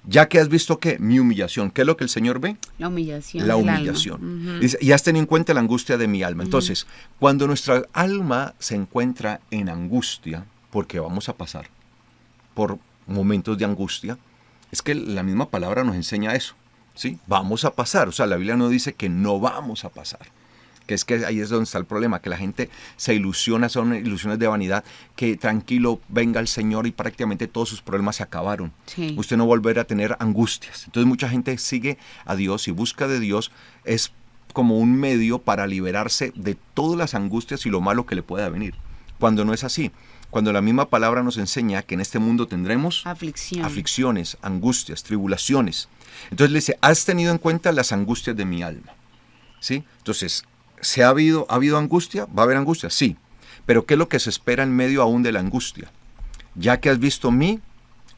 Ya que has visto que mi humillación, ¿qué es lo que el Señor ve? La humillación. La humillación. Dice, y has tenido en cuenta la angustia de mi alma. Entonces, cuando nuestra alma se encuentra en angustia, porque vamos a pasar por momentos de angustia, es que la misma palabra nos enseña eso, ¿sí? Vamos a pasar, o sea, la Biblia no dice que no vamos a pasar. Que es que ahí es donde está el problema, que la gente se ilusiona, son ilusiones de vanidad, que tranquilo, venga el Señor y prácticamente todos sus problemas se acabaron. Sí. Usted no volverá a tener angustias. Entonces mucha gente sigue a Dios y busca de Dios, es como un medio para liberarse de todas las angustias y lo malo que le pueda venir. Cuando no es así, cuando la misma palabra nos enseña que en este mundo tendremos aflicciones, angustias, tribulaciones. Entonces le dice, has tenido en cuenta las angustias de mi alma. ¿Sí? Entonces, ¿ha habido angustia? ¿Va a haber angustia? Sí. Pero ¿qué es lo que se espera en medio aún de la angustia? Ya que has visto mi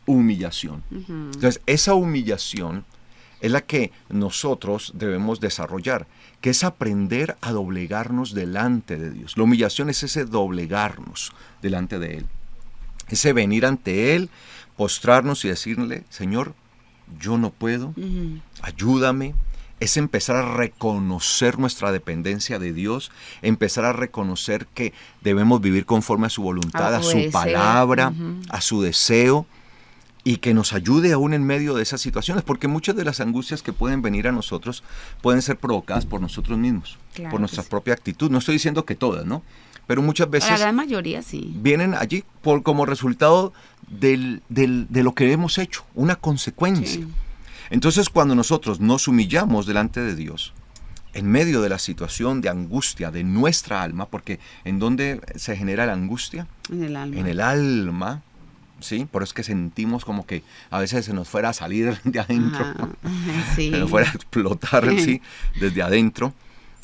humillación. Entonces, esa humillación es la que nosotros debemos desarrollar, que es aprender a doblegarnos delante de Dios. La humillación es ese doblegarnos delante de Él. Ese venir ante Él, postrarnos y decirle, Señor, yo no puedo, ayúdame. Es empezar a reconocer nuestra dependencia de Dios, empezar a reconocer que debemos vivir conforme a su voluntad, a su palabra, a su deseo, y que nos ayude aún en medio de esas situaciones, porque muchas de las angustias que pueden venir a nosotros pueden ser provocadas por nosotros mismos, claro, por nuestra propia actitud. No estoy diciendo que todas, ¿no? Pero muchas veces... La gran mayoría sí. Vienen allí como resultado de lo que hemos hecho, una consecuencia. Sí. Entonces, cuando nosotros nos humillamos delante de Dios, en medio de la situación de angustia de nuestra alma, porque ¿en dónde se genera la angustia? En el alma. En el alma, ¿sí? Por eso es que sentimos como que a veces se nos fuera a salir de adentro, sí. Se nos fuera a explotar, ¿sí? Desde adentro,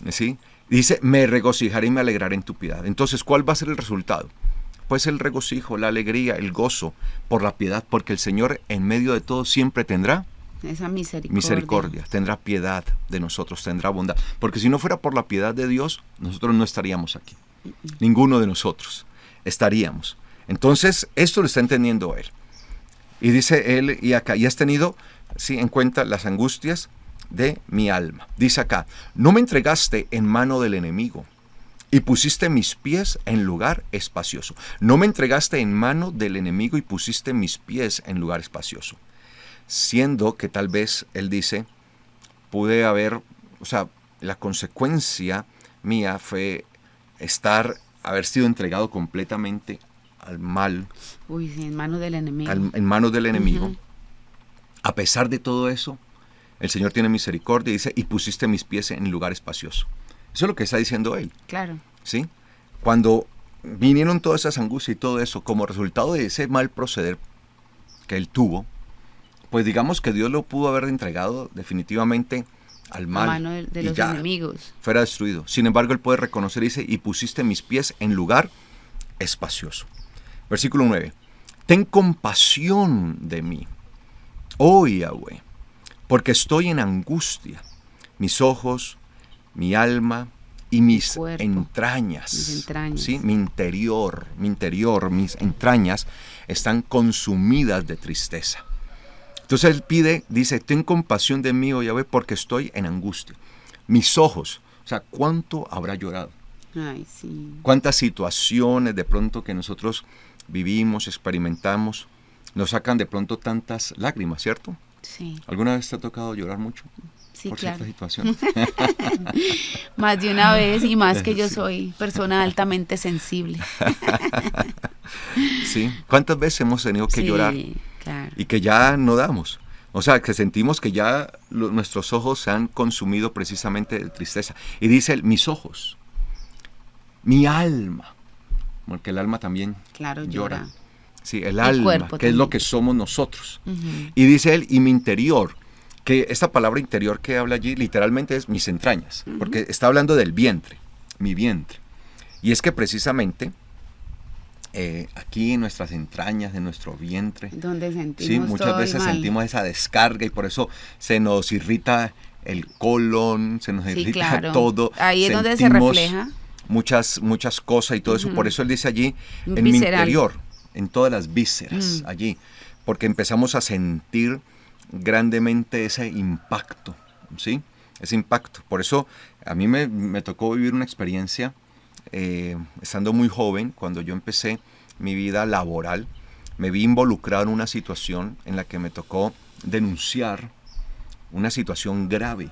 ¿sí? Dice, me regocijaré y me alegraré en tu piedad. Entonces, ¿cuál va a ser el resultado? Pues el regocijo, la alegría, el gozo por la piedad, porque el Señor en medio de todo siempre tendrá esa misericordia, tendrá piedad de nosotros, tendrá bondad. Porque si no fuera por la piedad de Dios, nosotros no estaríamos aquí. Ninguno de nosotros estaríamos. Entonces, esto lo está entendiendo él. Y dice él, y acá, y has tenido, sí, en cuenta las angustias de mi alma. Dice acá, no me entregaste en mano del enemigo y pusiste mis pies en lugar espacioso. No me entregaste en mano del enemigo y pusiste mis pies en lugar espacioso. Siendo que tal vez, él dice, pude haber, o sea, la consecuencia mía fue haber sido entregado completamente al mal. Uy, sí, en manos del enemigo. En manos del enemigo. A pesar de todo eso, el Señor tiene misericordia y dice, y pusiste mis pies en lugar espacioso. Eso es lo que está diciendo él. Claro. ¿Sí? Cuando vinieron todas esas angustias y todo eso, como resultado de ese mal proceder que él tuvo, pues digamos que Dios lo pudo haber entregado definitivamente al mal. A mano de los enemigos. Fuera destruido. Sin embargo, él puede reconocer y dice, y pusiste mis pies en lugar espacioso. Versículo 9. Ten compasión de mí, oh Yahweh, porque estoy en angustia. Mis ojos, mi alma y mis entrañas. ¿Sí? Mi interior, mis entrañas están consumidas de tristeza. Entonces él pide, dice, ten compasión de mí, oh Yahweh, porque estoy en angustia. Mis ojos, o sea, ¿cuánto habrá llorado? Ay, sí. ¿Cuántas situaciones de pronto que nosotros vivimos, experimentamos, nos sacan de pronto tantas lágrimas, ¿cierto? Sí. ¿Alguna vez te ha tocado llorar mucho? Sí, por claro. ciertas situaciones. Más de una vez, y más que yo soy persona altamente sensible. Sí. ¿Cuántas veces hemos tenido que llorar Claro. y que ya no damos. O sea, que sentimos que ya nuestros ojos se han consumido precisamente de tristeza. Y dice él, mis ojos, mi alma, porque el alma también Claro, llora. llora. Sí, el El alma, cuerpo que es lo también. que somos nosotros. Ujú. Y dice él, y mi interior, que esta palabra interior que habla allí literalmente es mis entrañas, porque está hablando del vientre, mi vientre. Y es que precisamente aquí en nuestras entrañas, en nuestro vientre, Donde sí, sentimos muchas todo el veces mal. sentimos esa descarga y por eso se nos irrita el colon, se nos Sí, irrita claro. todo. Ahí es donde se Sentimos refleja. muchas cosas y todo eso. Por eso él dice allí, en mi Visceral. interior, en todas las vísceras, allí, porque empezamos a sentir grandemente ese impacto, ¿sí? Ese impacto. Por eso a mí me tocó vivir una experiencia estando muy joven, cuando yo empecé mi vida laboral, me vi involucrado en una situación en la que me tocó denunciar una situación grave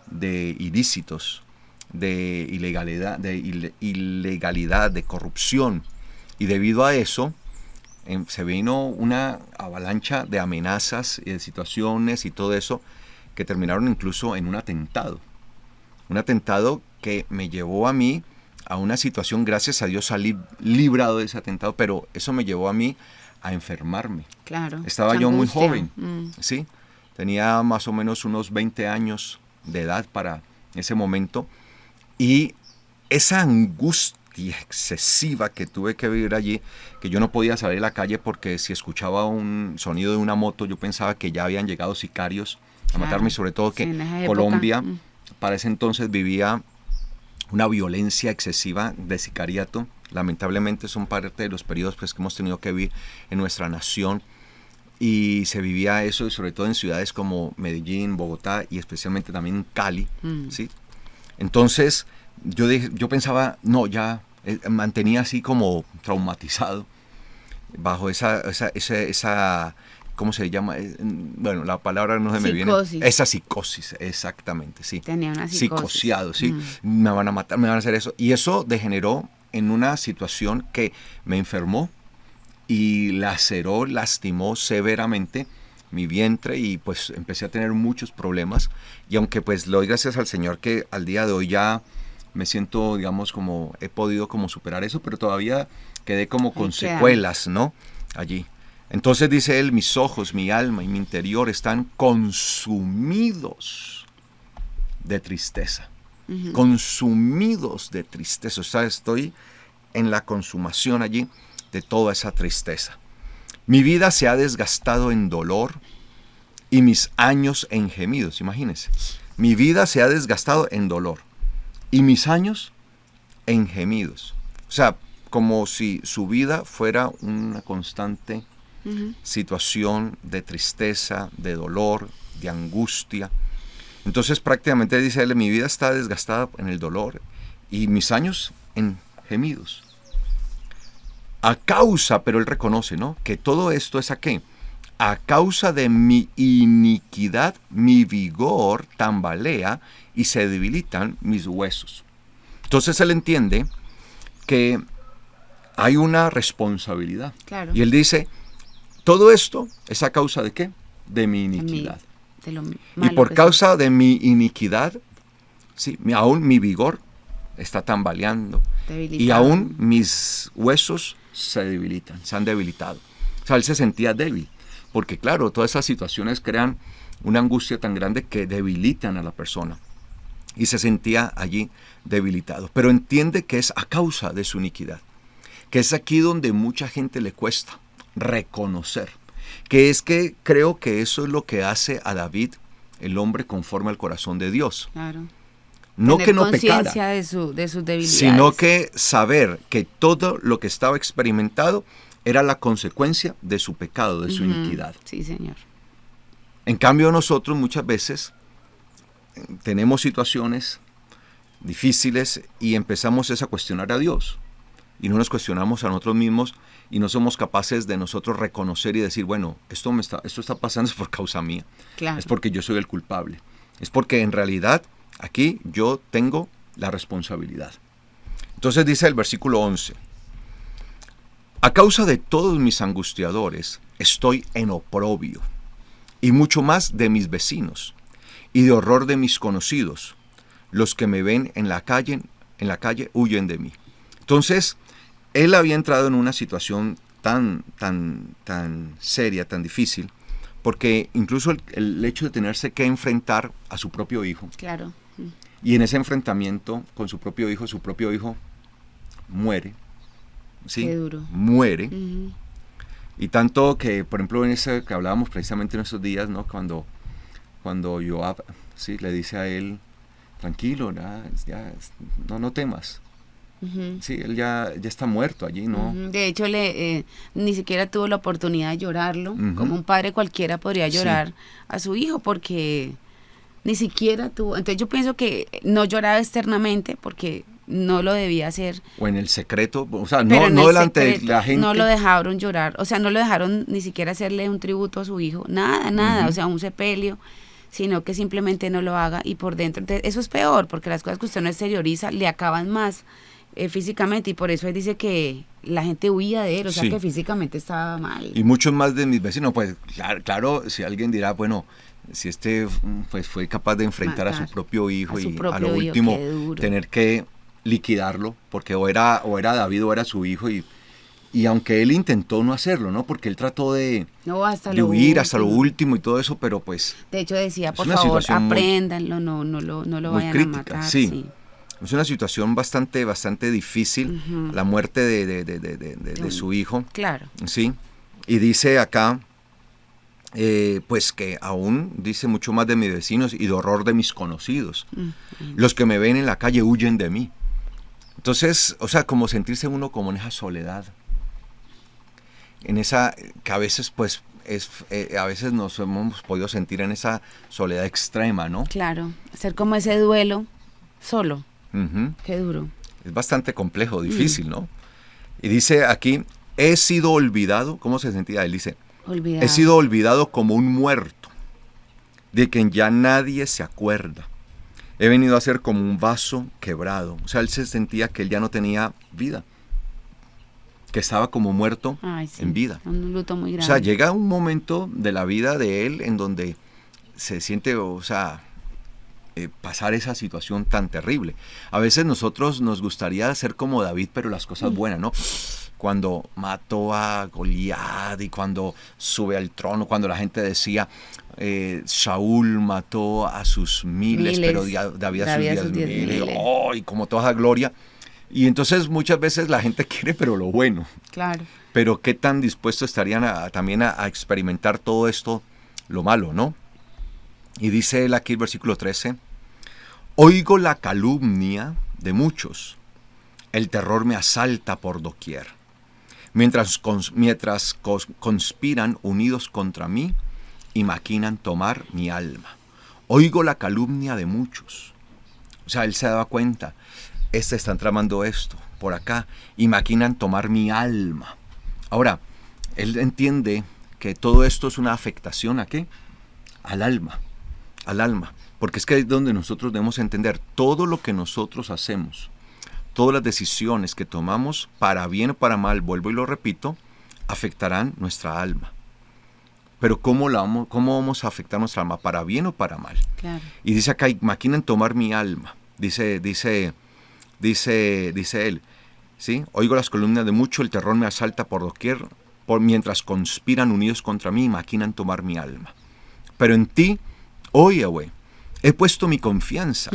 de ilícitos, de ilegalidad, de corrupción. Y debido a eso, se vino una avalancha de amenazas y de situaciones y todo eso que terminaron incluso en un atentado. Un atentado que me llevó a mí a una situación, gracias a Dios salí librado de ese atentado, pero eso me llevó a mí a enfermarme. Claro. Estaba esa yo muy angustia. joven, ¿sí? Tenía más o menos unos 20 años de edad para ese momento. Y esa angustia excesiva que tuve que vivir allí, que yo no podía salir a la calle porque si escuchaba un sonido de una moto, yo pensaba que ya habían llegado sicarios a Claro. matarme, y sobre todo que Sí, en esa época. Colombia para ese entonces vivía una violencia excesiva de sicariato. Lamentablemente son parte de los periodos pues, que hemos tenido que vivir en nuestra nación, y se vivía eso sobre todo en ciudades como Medellín, Bogotá y especialmente también en Cali, ¿sí? Entonces yo pensaba, no, ya mantenía así como traumatizado bajo esa ¿cómo se llama? Bueno, la palabra no se me viene. Psicosis. Esa psicosis, exactamente, sí. Tenía una psicosis. Psicoseado, sí. Me van a matar, me van a hacer eso. Y eso degeneró en una situación que me enfermó y laceró, lastimó severamente mi vientre, y pues empecé a tener muchos problemas. Y aunque pues le doy gracias al Señor que al día de hoy ya me siento, digamos, como he podido como superar eso, pero todavía quedé como con secuelas, ¿no? Allí. Entonces dice él, mis ojos, mi alma y mi interior están consumidos de tristeza. Consumidos de tristeza. O sea, estoy en la consumación allí de toda esa tristeza. Mi vida se ha desgastado en dolor y mis años en gemidos. Imagínense. Mi vida se ha desgastado en dolor y mis años en gemidos. O sea, como si su vida fuera una constante situación de tristeza, de dolor, de angustia. Entonces prácticamente dice él, mi vida está desgastada en el dolor y mis años en gemidos. A causa, pero él reconoce, ¿no?, que todo esto es ¿a qué? A causa de mi iniquidad, mi vigor tambalea y se debilitan mis huesos. Entonces él entiende que hay una responsabilidad. Claro. Y él dice, todo esto es a causa de ¿qué? De mi iniquidad. De lo Y por causa de mi iniquidad, sí, aún mi vigor está tambaleando. Debilitado. Y aún mis huesos se debilitan, se han debilitado. O sea, él se sentía débil. Porque claro, todas esas situaciones crean una angustia tan grande que debilitan a la persona. Y se sentía allí debilitado. Pero entiende que es a causa de su iniquidad. Que es aquí donde mucha gente le cuesta reconocer. Que es que creo que eso es lo que hace a David, el hombre conforme al corazón de Dios. Claro. No Tener que no pecara, conciencia de sus debilidades. sino que saber que todo lo que estaba experimentado era la consecuencia de su pecado, de su iniquidad. Sí, Señor. En cambio, nosotros muchas veces tenemos situaciones difíciles y empezamos a cuestionar a Dios. Y no nos cuestionamos a nosotros mismos y no somos capaces de nosotros reconocer y decir, bueno, esto está pasando es por causa mía. Claro. Es porque yo soy el culpable. Es porque en realidad aquí yo tengo la responsabilidad. Entonces dice el versículo 11, a causa de todos mis angustiadores, estoy en oprobio, y mucho más de mis vecinos, y de horror de mis conocidos. Los que me ven en la calle huyen de mí. Entonces, él había entrado en una situación tan seria, tan difícil, porque incluso el hecho de tenerse que enfrentar a su propio hijo. Claro. Y en ese enfrentamiento con su propio hijo muere. ¿Sí? Qué duro. Muere. Ujú. Y tanto que, por ejemplo, en ese que hablábamos precisamente en esos días, ¿no? Cuando Joab, sí, le dice a él, tranquilo, no temas. Ujú. Sí, él ya está muerto allí, ¿no? Ujú. De hecho, ni siquiera tuvo la oportunidad de llorarlo, Ujú. como un padre cualquiera podría Sí. llorar a su hijo, porque ni siquiera tuvo. Entonces yo pienso que no lloraba externamente porque no lo debía hacer, O en el secreto, o sea, pero en no el delante de secreto la gente. no lo dejaron llorar, o sea, no lo dejaron ni siquiera hacerle un tributo a su hijo, nada, Ujú. o sea, un sepelio, sino que simplemente no lo haga y por dentro. Entonces, eso es peor, porque las cosas que usted no exterioriza le acaban más físicamente, y por eso él dice que la gente huía de él, o sea, Sí. que físicamente estaba mal. Y muchos más de mis vecinos, pues claro, si alguien dirá, bueno, si pues fue capaz de enfrentar a Matar su propio hijo a su y a propio lo hijo, último qué duro. tener que liquidarlo, porque o era David o era su hijo, y aunque él intentó no hacerlo, ¿no? Porque él trató de No, hasta de lo huir hasta lo último. último y todo eso, pero pues De hecho decía, es por una favor, situación apréndanlo, no lo muy vayan a crítica, matar, sí. sí. Es una situación bastante difícil, Ujú. la muerte de un- su hijo, Claro. ¿sí? Y dice acá, pues que aún dice mucho más de mis vecinos y de horror de mis conocidos. Los que me ven en la calle huyen de mí. Entonces, o sea, como sentirse uno como en esa soledad, en esa que a veces pues a veces nos hemos podido sentir en esa soledad extrema, ¿no? Claro, hacer como ese duelo solo, Ujú. qué duro. Es bastante complejo, difícil, ¿no? Y dice aquí, he sido olvidado, ¿cómo se sentía él? Dice, he Olvidado. sido olvidado como un muerto, de quien ya nadie se acuerda. He venido a ser como un vaso quebrado. O sea, él se sentía que él ya no tenía vida, que estaba como muerto Ay, sí, en vida. un luto muy O grande. sea, llega un momento de la vida de él en donde se siente, o sea, pasar esa situación tan terrible. A veces nosotros nos gustaría ser como David, pero las cosas buenas, ¿no? Cuando mató a Goliat y cuando sube al trono, cuando la gente decía, Saúl mató a sus miles, pero David a sus 10,000, ¡oh! Y como toda esa gloria. Y entonces muchas veces la gente quiere, pero lo bueno. Claro. Pero qué tan dispuestos estarían también a experimentar todo esto, lo malo, ¿no? Y dice él aquí el versículo 13, oigo la calumnia de muchos, el terror me asalta por doquier, mientras conspiran unidos contra mí y maquinan tomar mi alma. Oigo la calumnia de muchos. O sea, él se daba cuenta, están tramando esto por acá y maquinan tomar mi alma. Ahora, él entiende que todo esto es una afectación ¿a qué? Al alma, porque es que es donde nosotros debemos entender todo lo que nosotros hacemos, todas las decisiones que tomamos, para bien o para mal, vuelvo y lo repito, afectarán nuestra alma. Pero ¿cómo vamos a afectar nuestra alma? ¿Para bien o para mal? Claro. Y dice acá, maquinan tomar mi alma, dice él, ¿sí? Oigo las columnas de mucho, el terror me asalta por doquier, mientras conspiran unidos contra mí y maquinan tomar mi alma. Pero en ti, oh Yahweh, he puesto mi confianza.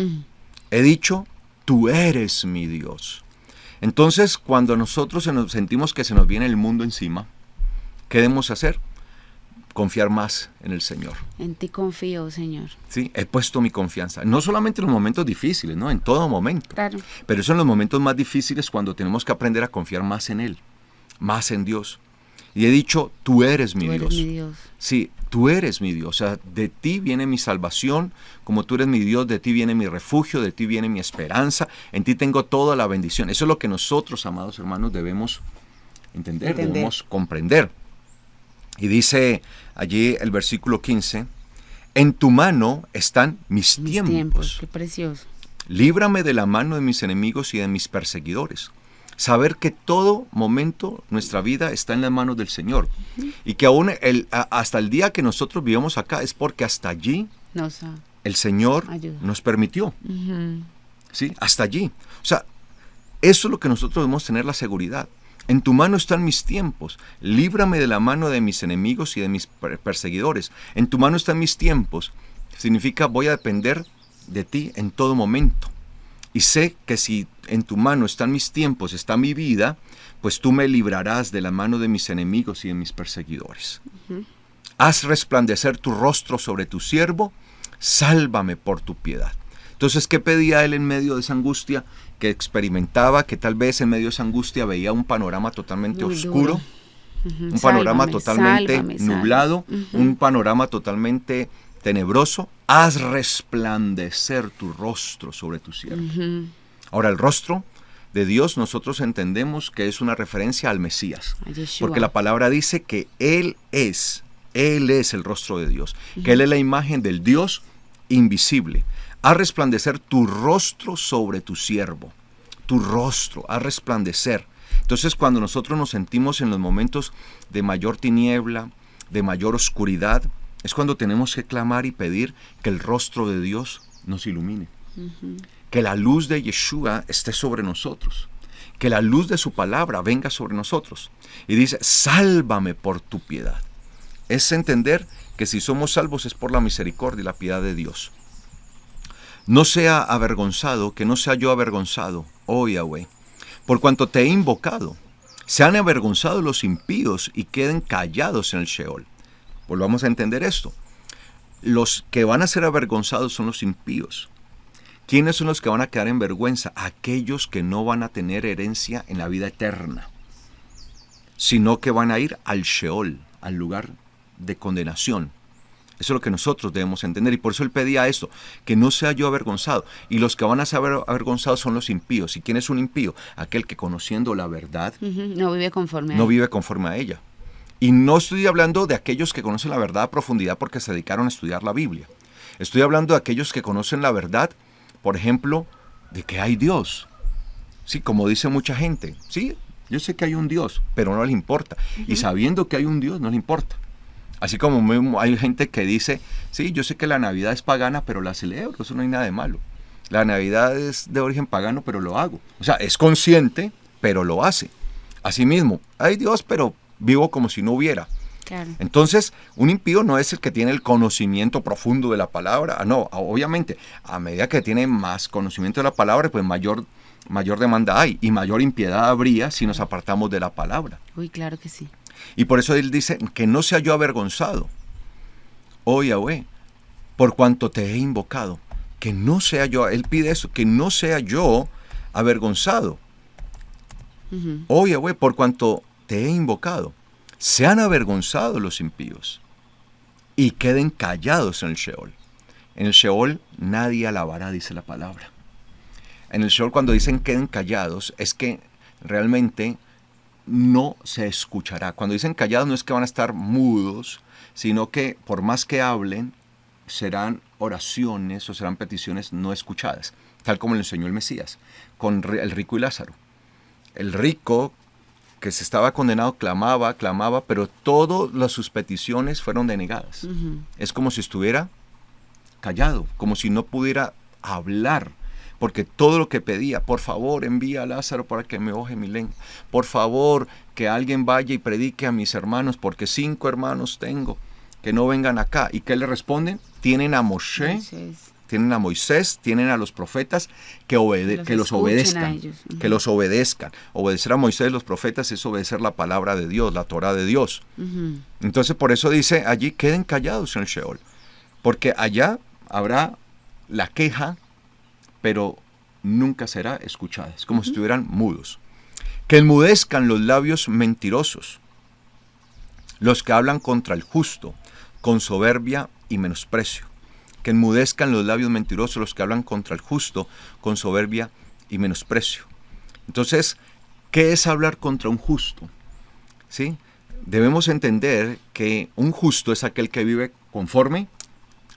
He dicho, tú eres mi Dios. Entonces, cuando nosotros sentimos que se nos viene el mundo encima, ¿qué debemos hacer? Confiar más en el Señor. En ti confío, Señor. Sí, he puesto mi confianza. No solamente en los momentos difíciles, ¿no? En todo momento. Claro. Pero eso en los momentos más difíciles cuando tenemos que aprender a confiar más en Él, más en Dios. Y he dicho, tú eres mi Tú Dios. eres mi Dios. Sí, tú eres mi Dios. O sea, de ti viene mi salvación. Como tú eres mi Dios, de ti viene mi refugio, de ti viene mi esperanza. En ti tengo toda la bendición. Eso es lo que nosotros, amados hermanos, debemos entender. Debemos comprender. Y dice allí el versículo 15, en tu mano están mis tiempos. Qué precioso. Líbrame de la mano de mis enemigos y de mis perseguidores. Saber que todo momento nuestra vida está en las manos del Señor. Y que aún hasta el día que nosotros vivimos acá es porque hasta allí el Señor nos permitió. ¿Sí? Hasta allí. O sea, eso es lo que nosotros debemos tener la seguridad. En tu mano están mis tiempos. Líbrame de la mano de mis enemigos y de mis perseguidores. En tu mano están mis tiempos. Significa voy a depender de ti en todo momento. Y sé que si en tu mano están mis tiempos, está mi vida, pues tú me librarás de la mano de mis enemigos y de mis perseguidores. Haz resplandecer tu rostro sobre tu siervo, sálvame por tu piedad. Entonces, ¿qué pedía él en medio de esa angustia que experimentaba? Que tal vez en medio de esa angustia veía un panorama totalmente oscuro, un panorama totalmente nublado, un panorama totalmente tenebroso. Haz resplandecer tu rostro sobre tu siervo. Ahora, el rostro de Dios nosotros entendemos que es una referencia al Mesías, porque la palabra dice que Él es el rostro de Dios, que Él es la imagen del Dios invisible. Haz resplandecer tu rostro sobre tu siervo, tu rostro, haz resplandecer. Entonces, cuando nosotros nos sentimos en los momentos de mayor tiniebla, de mayor oscuridad, es cuando tenemos que clamar y pedir que el rostro de Dios nos ilumine. Que la luz de Yeshua esté sobre nosotros. Que la luz de su palabra venga sobre nosotros. Y dice, sálvame por tu piedad. Es entender que si somos salvos es por la misericordia y la piedad de Dios. No sea avergonzado, que no sea yo avergonzado, oh Yahweh, por cuanto te he invocado. Sean avergonzados los impíos y queden callados en el Sheol. Volvamos a entender esto. Los que van a ser avergonzados son los impíos. ¿Quiénes son los que van a quedar en vergüenza? Aquellos que no van a tener herencia en la vida eterna, sino que van a ir al Sheol, al lugar de condenación. Eso es lo que nosotros debemos entender, y por eso él pedía esto, que no sea yo avergonzado. Y los que van a ser avergonzados son los impíos. ¿Y quién es un impío? Aquel que conociendo la verdad no vive conforme a ella. Y no estoy hablando de aquellos que conocen la verdad a profundidad porque se dedicaron a estudiar la Biblia. Estoy hablando de aquellos que conocen la verdad, por ejemplo, de que hay Dios. Sí, como dice mucha gente. Sí, yo sé que hay un Dios, pero no les importa. Y sabiendo que hay un Dios, no les importa. Así como hay gente que dice, sí, yo sé que la Navidad es pagana, pero la celebro, eso no hay nada de malo. La Navidad es de origen pagano, pero lo hago. O sea, es consciente, pero lo hace. Asimismo, hay Dios, pero vivo como si no hubiera. Claro. Entonces, un impío no es el que tiene el conocimiento profundo de la palabra. No, obviamente, a medida que tiene más conocimiento de la palabra, pues mayor demanda hay y mayor impiedad habría si nos apartamos de la palabra. Uy, claro que sí. Y por eso él dice, que no sea yo avergonzado, oh Yahweh, por cuanto te he invocado. Que no sea yo, él pide eso, que no sea yo avergonzado. Oh Yahweh, por cuanto te he invocado. Sean avergonzados los impíos y queden callados en el Sheol. En el Sheol nadie alabará, dice la palabra. En el Sheol, cuando dicen queden callados, es que realmente no se escuchará. Cuando dicen callados no es que van a estar mudos, sino que por más que hablen, serán oraciones o serán peticiones no escuchadas, tal como lo enseñó el Mesías con el rico y Lázaro. El rico, que se estaba condenado, clamaba, pero todas sus peticiones fueron denegadas. Es como si estuviera callado, como si no pudiera hablar, porque todo lo que pedía, por favor, envía a Lázaro para que me moje mi lengua, por favor, que alguien vaya y predique a mis hermanos, porque 5 hermanos tengo, que no vengan acá. ¿Y qué le responden? Tienen a Moisés, tienen a Moisés, tienen a los profetas que los obedezcan, que los obedezcan. Obedecer a Moisés y los profetas es obedecer la palabra de Dios, la Torah de Dios. Entonces por eso dice allí, queden callados en el Sheol, porque allá habrá la queja, pero nunca será escuchada. Es como si estuvieran mudos. Que enmudezcan los labios mentirosos, los que hablan contra el justo, con soberbia y menosprecio. Que enmudezcan los labios mentirosos, los que hablan contra el justo, con soberbia y menosprecio. Entonces, ¿qué es hablar contra un justo? ¿Sí? Debemos entender que un justo es aquel que vive conforme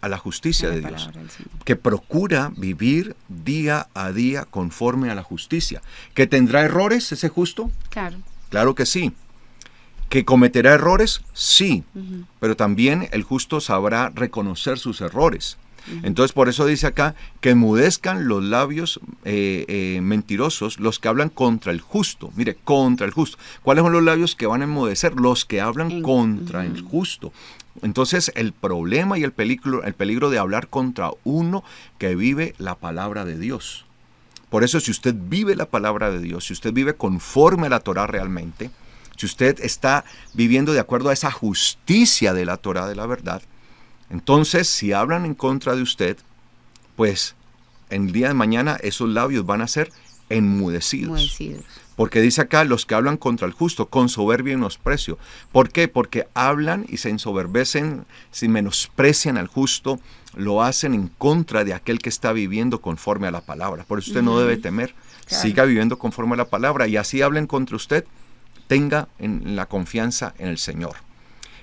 a la justicia A la de Dios, palabra del Señor. que procura vivir día a día conforme a la justicia. ¿Que tendrá errores ese justo? Claro. Claro que sí. ¿Que cometerá errores? Sí, pero también el justo sabrá reconocer sus errores. Entonces por eso dice acá que enmudezcan los labios mentirosos los que hablan contra el justo. Mire, contra el justo. ¿Cuáles son los labios que van a enmudecer? Los que hablan contra el justo. Entonces el problema y el peligro de hablar contra uno que vive la palabra de Dios. Por eso si usted vive la palabra de Dios, si usted vive conforme a la Torah realmente, si usted está viviendo de acuerdo a esa justicia de la Torah de la verdad, entonces si hablan en contra de usted, pues en el día de mañana esos labios van a ser enmudecidos. Porque dice acá, los que hablan contra el justo, con soberbia y menosprecio. ¿Por qué? Porque hablan y se ensoberbecen, si menosprecian al justo, lo hacen en contra de aquel que está viviendo conforme a la palabra. Por eso usted no debe temer, siga viviendo conforme a la palabra, y así hablen contra usted, tenga en la confianza en el Señor.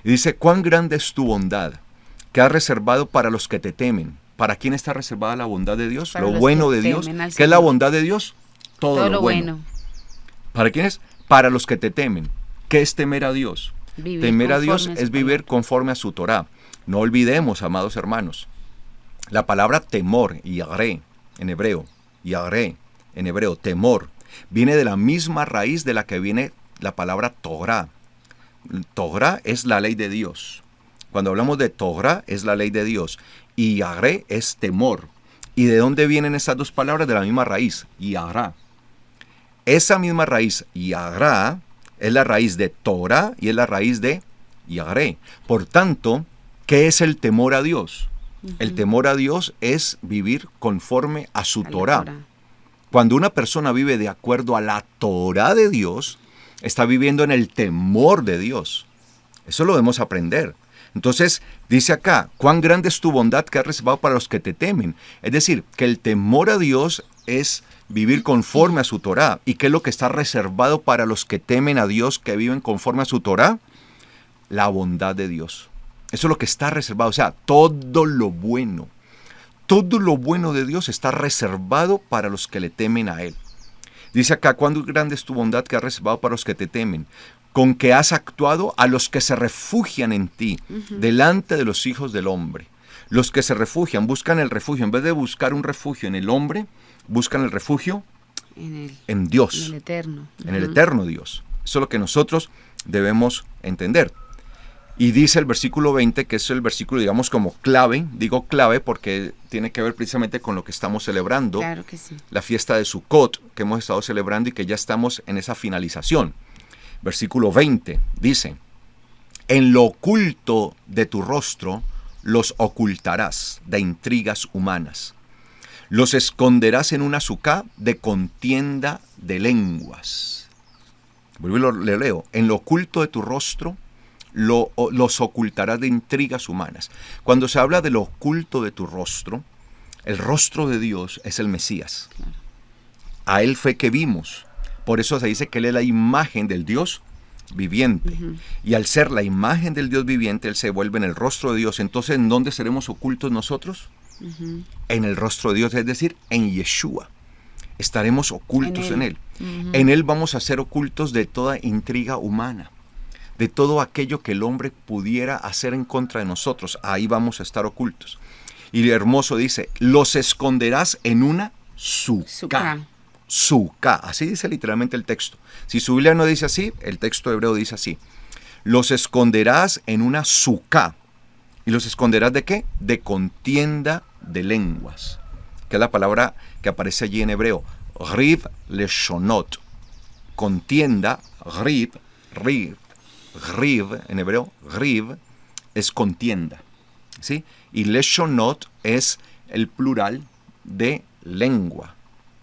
Y dice, cuán grande es tu bondad, que has reservado para los que te temen. ¿Para quién está reservada la bondad de Dios? Lo bueno de Dios. ¿Qué es la bondad de Dios? Todo lo bueno. ¿Para quién es? Para los que te temen. ¿Qué es temer a Dios? Temer a Dios es vivir conforme a su Torah. No olvidemos, amados hermanos, la palabra temor, yaré, en hebreo, temor, viene de la misma raíz de la que viene la palabra Torah. Torah es la ley de Dios. Cuando hablamos de Torah es la ley de Dios. Y yaré es temor. ¿Y de dónde vienen esas dos palabras? De la misma raíz, yará. Esa misma raíz, yará, es la raíz de Torah y es la raíz de yaré. Por tanto, ¿qué es el temor a Dios? El temor a Dios es vivir conforme a su Torah. Cuando una persona vive de acuerdo a la Torah de Dios, está viviendo en el temor de Dios. Eso lo debemos aprender. Entonces, dice acá, cuán grande es tu bondad que has reservado para los que te temen. Es decir, que el temor a Dios es vivir conforme a su Torah. ¿Y qué es lo que está reservado para los que temen a Dios, que viven conforme a su Torah? La bondad de Dios. Eso es lo que está reservado. O sea, todo lo bueno de Dios está reservado para los que le temen a Él. Dice acá, cuán grande es tu bondad que has reservado para los que te temen, con que has actuado a los que se refugian en ti, delante de los hijos del hombre. Los que se refugian, buscan el refugio. En vez de buscar un refugio en el hombre, buscan el refugio en Dios. En el eterno. En el eterno Dios. Eso es lo que nosotros debemos entender. Y dice el versículo 20, que es el versículo, digamos, como clave. Digo clave porque tiene que ver precisamente con lo que estamos celebrando. Claro que sí. La fiesta de Sukkot, que hemos estado celebrando y que ya estamos en esa finalización. Versículo 20 dice, en lo oculto de tu rostro los ocultarás de intrigas humanas. Los esconderás en una sucá de contienda de lenguas. Vuelvo y le leo. En lo oculto de tu rostro los ocultarás de intrigas humanas. Cuando se habla de lo oculto de tu rostro, el rostro de Dios es el Mesías. Claro. A Él fue que vimos. Por eso se dice que Él es la imagen del Dios viviente. Y al ser la imagen del Dios viviente, Él se vuelve en el rostro de Dios. Entonces, ¿en dónde seremos ocultos nosotros? En el rostro de Dios, es decir, en Yeshua. Estaremos ocultos en Él. En Él vamos a ser ocultos de toda intriga humana, de todo aquello que el hombre pudiera hacer en contra de nosotros. Ahí vamos a estar ocultos. Y hermoso dice, los esconderás en una sucá. Sucá, así dice literalmente el texto. Si su Biblia no dice así, el texto hebreo dice así. Los esconderás en una sucá. ¿Y los esconderás de qué? De contienda de lenguas, que es la palabra que aparece allí en hebreo. Riv leshonot. Contienda, riv, en hebreo, riv, es contienda. ¿Sí? Y leshonot es el plural de lengua.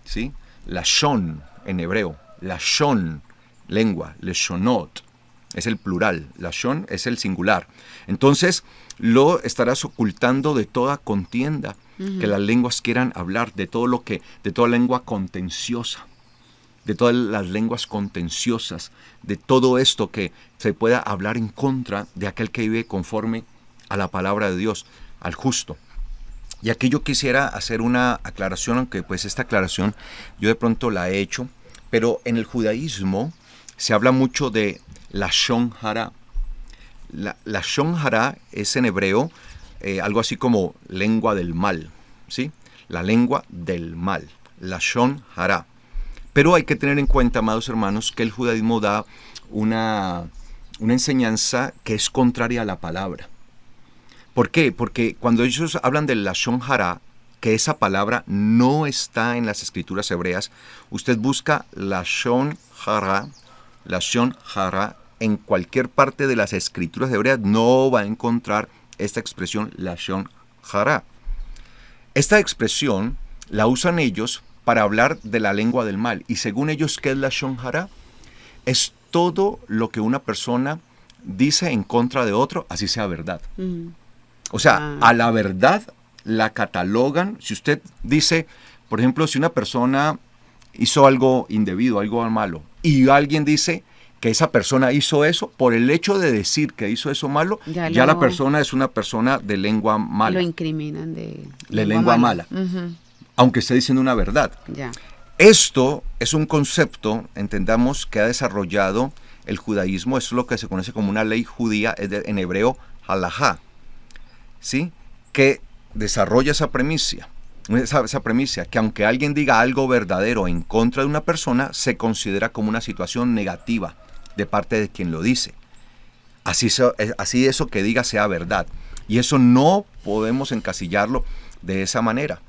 ¿Sí? Lashon en hebreo, lashon, lengua, leshonot, es el plural, lashon es el singular. Entonces, lo estarás ocultando de toda contienda que las lenguas quieran hablar, de toda lengua contenciosa, de todas las lenguas contenciosas, de todo esto que se pueda hablar en contra de aquel que vive conforme a la palabra de Dios, al justo. Y aquí yo quisiera hacer una aclaración, aunque pues esta aclaración yo de pronto la he hecho, pero en el judaísmo se habla mucho de Lashon Hara. La Lashon Hara es en hebreo algo así como lengua del mal, ¿sí? La lengua del mal, Lashon Hara. Pero hay que tener en cuenta, amados hermanos, que el judaísmo da una enseñanza que es contraria a la palabra. ¿Por qué? Porque cuando ellos hablan del Lashon Hara, que esa palabra no está en las escrituras hebreas, usted busca Lashon Hara en cualquier parte de las escrituras hebreas, no va a encontrar esta expresión Lashon Hara. Esta expresión la usan ellos para hablar de la lengua del mal. Y según ellos, ¿qué es Lashon Hara? Es todo lo que una persona dice en contra de otro, así sea verdad. O sea, a la verdad la catalogan. Si usted dice, por ejemplo, si una persona hizo algo indebido, algo malo, y alguien dice que esa persona hizo eso, por el hecho de decir que hizo eso malo, ya la persona es una persona de lengua mala. Lo incriminan de lengua mala. Aunque esté diciendo una verdad. Ya. Esto es un concepto, entendamos, que ha desarrollado el judaísmo. Esto es lo que se conoce como una ley judía, en hebreo, halajá, ¿sí? Que desarrolla esa premisa, que aunque alguien diga algo verdadero en contra de una persona, se considera como una situación negativa de parte de quien lo dice. Así eso que diga sea verdad. Y eso no podemos encasillarlo de esa manera.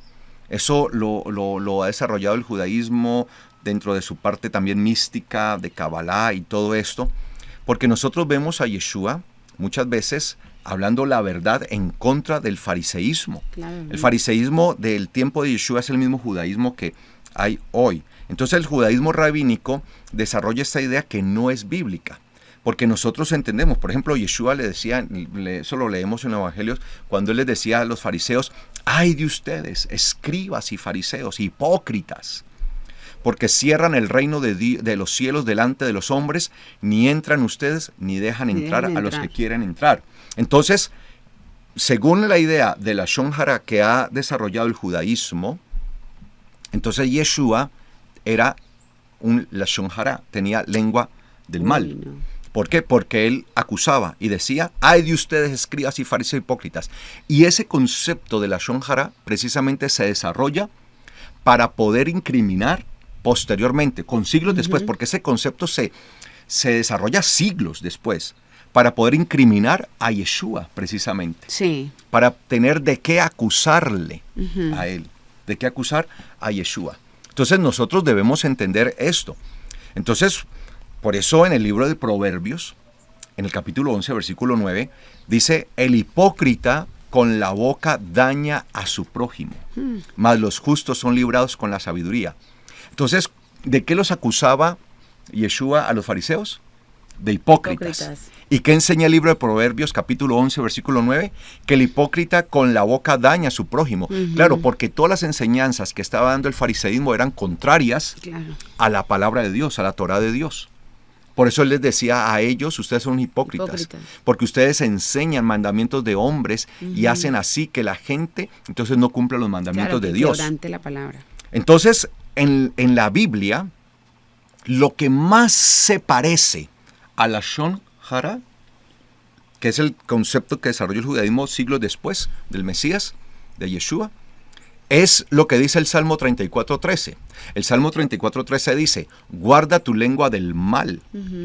Eso lo ha desarrollado el judaísmo dentro de su parte también mística, de Kabbalah y todo esto, porque nosotros vemos a Yeshua muchas veces hablando la verdad en contra del fariseísmo. Claro. El fariseísmo del tiempo de Yeshua es el mismo judaísmo que hay hoy. Entonces el judaísmo rabínico desarrolla esta idea que no es bíblica. Porque nosotros entendemos, por ejemplo, Yeshua le decía, eso lo leemos en los evangelios, cuando él les decía a los fariseos, ¡ay de ustedes, escribas y fariseos, hipócritas! Porque cierran el reino de los cielos delante de los hombres, ni entran ustedes, ni dejan entrar a los que quieren entrar. Entonces, según la idea de la Lashon Hara que ha desarrollado el judaísmo, entonces Yeshua era un Lashon Hara, tenía lengua del mal. No. ¿Por qué? Porque él acusaba y decía, ¡ay de ustedes, escribas y fariseos hipócritas! Y ese concepto de la Lashon Hara precisamente se desarrolla para poder incriminar posteriormente, con siglos después, porque ese concepto se desarrolla siglos después, para poder incriminar a Yeshua precisamente. Sí. Para tener de qué acusarle a él, de qué acusar a Yeshua. Entonces nosotros debemos entender esto. Entonces, por eso en el libro de Proverbios, en el capítulo 11, versículo 9, dice, el hipócrita con la boca daña a su prójimo, mas los justos son librados con la sabiduría. Entonces, ¿de qué los acusaba Yeshua a los fariseos? De hipócritas. ¿Y qué enseña el libro de Proverbios, capítulo 11, versículo 9? Que el hipócrita con la boca daña a su prójimo. Claro, porque todas las enseñanzas que estaba dando el fariseísmo eran contrarias a la palabra de Dios, a la Torá de Dios. Por eso él les decía a ellos, ustedes son hipócritas, porque ustedes enseñan mandamientos de hombres y hacen así que la gente entonces no cumpla los mandamientos de Dios. La palabra. Entonces, en la Biblia, lo que más se parece a la Lashon Hara, que es el concepto que desarrolló el judaísmo siglos después del Mesías, de Yeshua, es lo que dice el Salmo 34:13. El Salmo 34:13 dice, guarda tu lengua del mal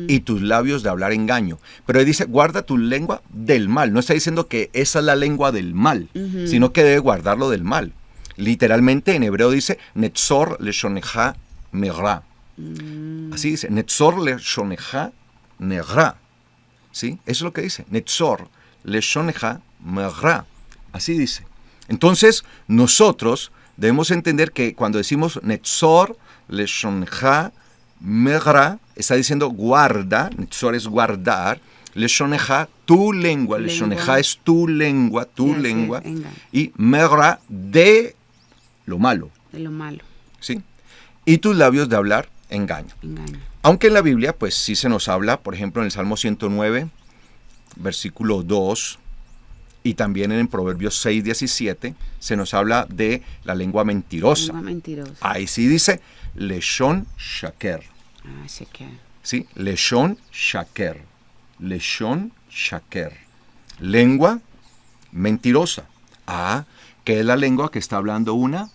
y tus labios de hablar engaño. Pero él dice, guarda tu lengua del mal. No está diciendo que esa es la lengua del mal, sino que debe guardarlo del mal. Literalmente en hebreo dice, netzor leshoneja negra. Así dice, netzor leshoneja negra. ¿Sí? Eso es lo que dice, netzor leshoneja negra. Así dice. Entonces, nosotros debemos entender que cuando decimos Netzor, Leshoneja, Megra, está diciendo guarda, Netzor es guardar, Leshoneja, tu lengua, Leshoneja es tu lengua, y Megra, de lo malo. De lo malo. ¿Sí? Y tus labios de hablar engaño. Aunque en la Biblia, pues sí se nos habla, por ejemplo, en el Salmo 109, versículo 2, Y también en Proverbios 6:17 se nos habla de la lengua mentirosa. Lengua mentirosa. Ahí sí dice Leshon Shaker. Ah, shaker. ¿Sí? Leshon Shaker. Leshon Shaker. Lengua mentirosa. Ah, ¿qué es la lengua que está hablando una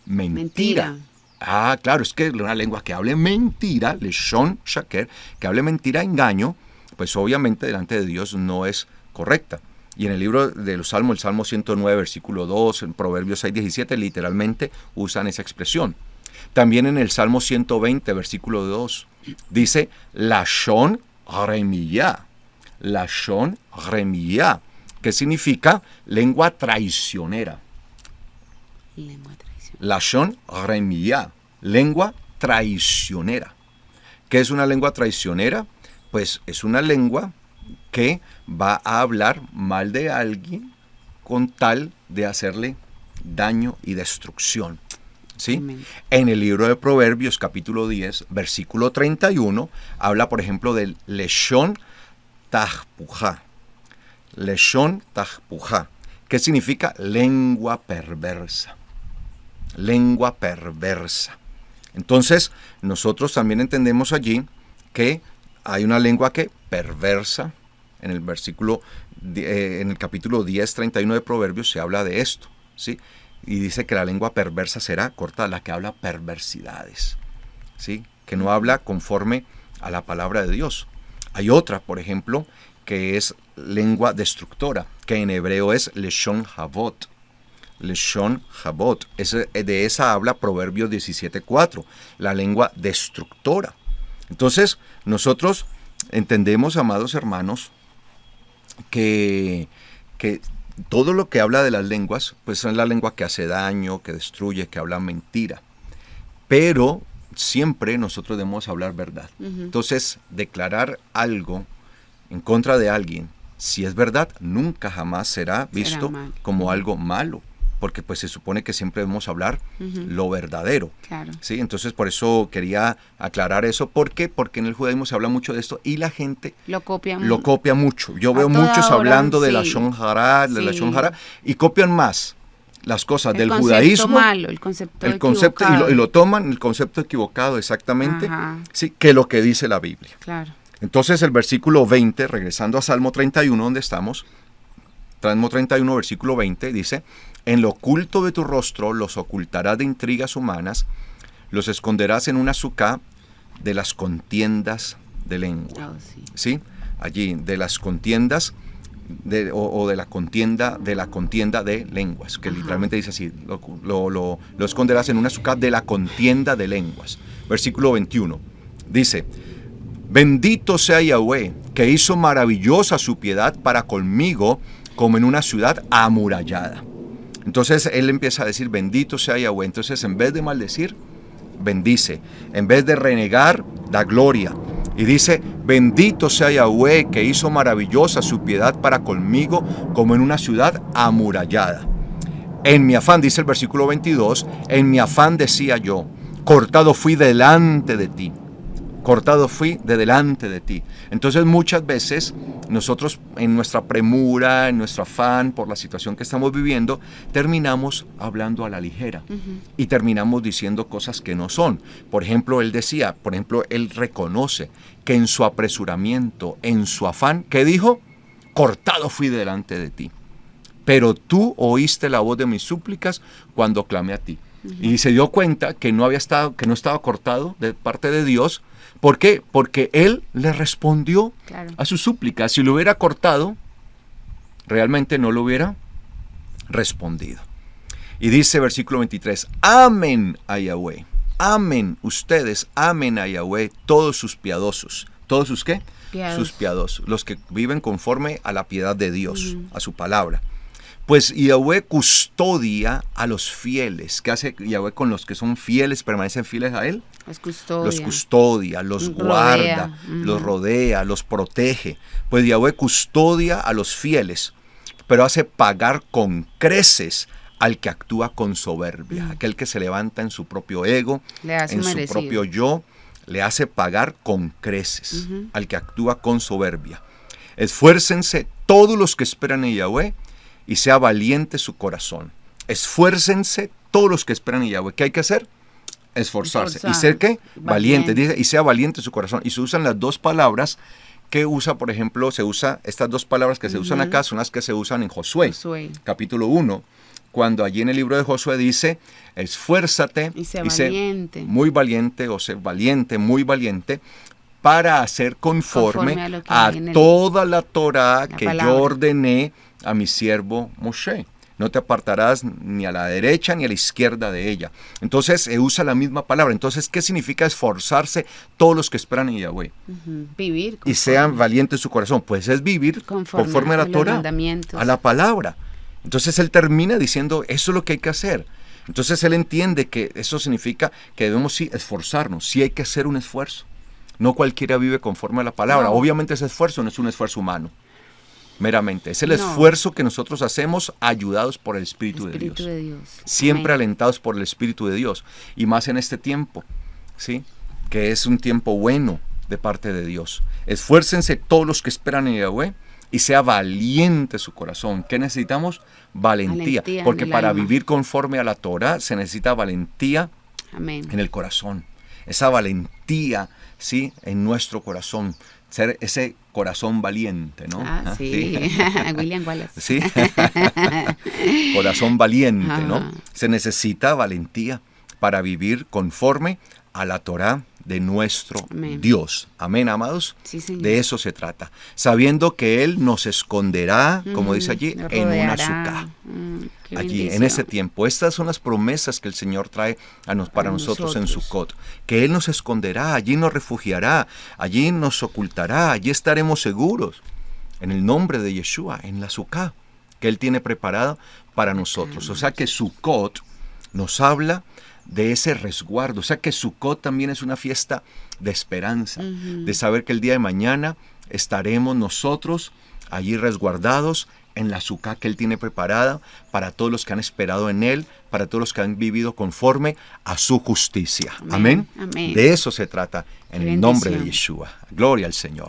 mentira? Ah, claro, es que una lengua que hable mentira, Leshon Shaker, que hable mentira, engaño, pues obviamente delante de Dios no es correcta. Y en el libro de los Salmos, el Salmo 109, versículo 2, en Proverbios 6:17, literalmente usan esa expresión. También en el Salmo 120, versículo 2, dice Lashon Remiyah. Lashon Remiyah, que significa lengua traicionera. Lengua traicionera. Lashon Remiyah, lengua traicionera. ¿Qué es una lengua traicionera? Pues es una lengua que va a hablar mal de alguien con tal de hacerle daño y destrucción. ¿Sí? En el libro de Proverbios, capítulo 10, versículo 31, habla, por ejemplo, del Leshon Tahpujá. Leshon Tahpujá, que significa lengua perversa. Lengua perversa. Entonces, nosotros también entendemos allí que hay una lengua que perversa. En el capítulo 10, 31 de Proverbios se habla de esto, ¿sí? Y dice que la lengua perversa será cortada, la que habla perversidades, ¿sí? Que no habla conforme a la palabra de Dios. Hay otra, por ejemplo, que es lengua destructora, que en hebreo es Leshon Havot. Leshon Havot. De esa habla Proverbios 17:4, la lengua destructora. Entonces, nosotros entendemos, amados hermanos, que todo lo que habla de las lenguas, pues es la lengua que hace daño, que destruye, que habla mentira. Pero siempre nosotros debemos hablar verdad. Entonces, declarar algo en contra de alguien, si es verdad, nunca jamás será visto como algo malo. Porque pues se supone que siempre debemos hablar lo verdadero. Claro. ¿Sí? Entonces por eso quería aclarar eso. ¿Por qué? Porque en el judaísmo se habla mucho de esto y la gente lo copia mucho. Yo veo muchos hablando de la Lashon Hara, de la Lashon Hara, y copian más las cosas del judaísmo. Malo, el concepto equivocado. Y lo toman, el concepto equivocado exactamente, ¿sí? Que lo que dice la Biblia. Claro. Entonces el versículo 20, regresando a Salmo 31, donde estamos, Salmo 31, versículo 20, dice: en lo oculto de tu rostro los ocultarás de intrigas humanas, los esconderás en una azúcar de las contiendas de lengua. ¿Sí? Allí, de las contiendas de la contienda de lenguas, que literalmente dice así, lo esconderás en una azúcar de la contienda de lenguas. Versículo 21, dice: bendito sea Yahweh, que hizo maravillosa su piedad para conmigo, como en una ciudad amurallada. Entonces él empieza a decir, bendito sea Yahweh. Entonces en vez de maldecir, bendice. En vez de renegar, da gloria. Y dice, bendito sea Yahweh, que hizo maravillosa su piedad para conmigo, como en una ciudad amurallada. En mi afán, dice el versículo 22, en mi afán decía yo, cortado fui delante de ti. Cortado fui de delante de ti. Entonces muchas veces nosotros en nuestra premura, en nuestro afán por la situación que estamos viviendo, terminamos hablando a la ligera y terminamos diciendo cosas que no son. Por ejemplo, él reconoce que en su apresuramiento, en su afán, ¿qué dijo? Cortado fui delante de ti. Pero tú oíste la voz de mis súplicas cuando clamé a ti. Y se dio cuenta que no estaba cortado de parte de Dios. ¿Por qué? Porque él le respondió a su súplica. Si lo hubiera cortado, realmente no lo hubiera respondido. Y dice versículo 23, amen a Yahweh, amen, ustedes amen a Yahweh, todos sus piadosos. ¿Todos sus qué? Sus piadosos, los que viven conforme a la piedad de Dios, a su palabra. Pues Yahweh custodia a los fieles. ¿Qué hace Yahweh con los que son fieles, permanecen fieles a Él? Los custodia, los guarda, los rodea, los protege. Pues Yahweh custodia a los fieles, pero hace pagar con creces al que actúa con soberbia. Aquel que se levanta en su propio ego, en su propio yo, le hace pagar con creces al que actúa con soberbia. Esfuércense todos los que esperan en Yahweh, y sea valiente su corazón. Esfuércense todos los que esperan en Yahweh. ¿Qué hay que hacer? Esforzarse. ¿Y ser qué? Valiente. Dice, y sea valiente su corazón. Y se usan las dos palabras que usa, por ejemplo, estas dos palabras que se usan acá son las que se usan en Josué. Capítulo 1, cuando allí en el libro de Josué dice, esfuérzate y sé valiente. Muy valiente, o sé valiente, muy valiente, para hacer conforme a toda la Torá que yo ordené a mi siervo Moshe. No te apartarás ni a la derecha ni a la izquierda de ella. Entonces, se usa la misma palabra. Entonces, ¿qué significa esforzarse todos los que esperan en Yahweh? Vivir. Conforme. Y sean valientes en su corazón. Pues es vivir conforme a la Torá, a la palabra. Entonces, él termina diciendo, eso es lo que hay que hacer. Entonces, él entiende que eso significa que debemos sí esforzarnos. Sí hay que hacer un esfuerzo. No cualquiera vive conforme a la palabra. No. Obviamente, ese esfuerzo no es un esfuerzo humano. Meramente, es el esfuerzo que nosotros hacemos ayudados por el Espíritu de Dios. Siempre alentados por el Espíritu de Dios. Y más en este tiempo, ¿sí? Que es un tiempo bueno de parte de Dios. Esfuércense todos los que esperan en Yahweh y sea valiente su corazón. ¿Qué necesitamos? Valentía. Porque para vivir conforme a la Torah se necesita valentía en el corazón. Esa valentía, ¿sí? En nuestro corazón. Ser ese corazón valiente, ¿no? Sí. William Wallace. Sí. Corazón valiente, ¿no? Se necesita valentía para vivir conforme a la Torá de nuestro Dios. Amén, amados. Sí, Señor. De eso se trata. Sabiendo que Él nos esconderá, como dice allí, en una azúcar. Allí, en ese tiempo. Estas son las promesas que el Señor trae para nosotros en Sukkot. Que Él nos esconderá, allí nos refugiará, allí nos ocultará, allí estaremos seguros. En el nombre de Yeshua, en la azúcar que Él tiene preparada para nosotros. O sea que Sukkot nos habla de ese resguardo. O sea que Sukkot también es una fiesta de esperanza, de saber que el día de mañana estaremos nosotros allí resguardados en la azúcar que Él tiene preparada para todos los que han esperado en Él, para todos los que han vivido conforme a su justicia. Amén. Amén. De eso se trata en el nombre de Yeshua. Gloria al Señor.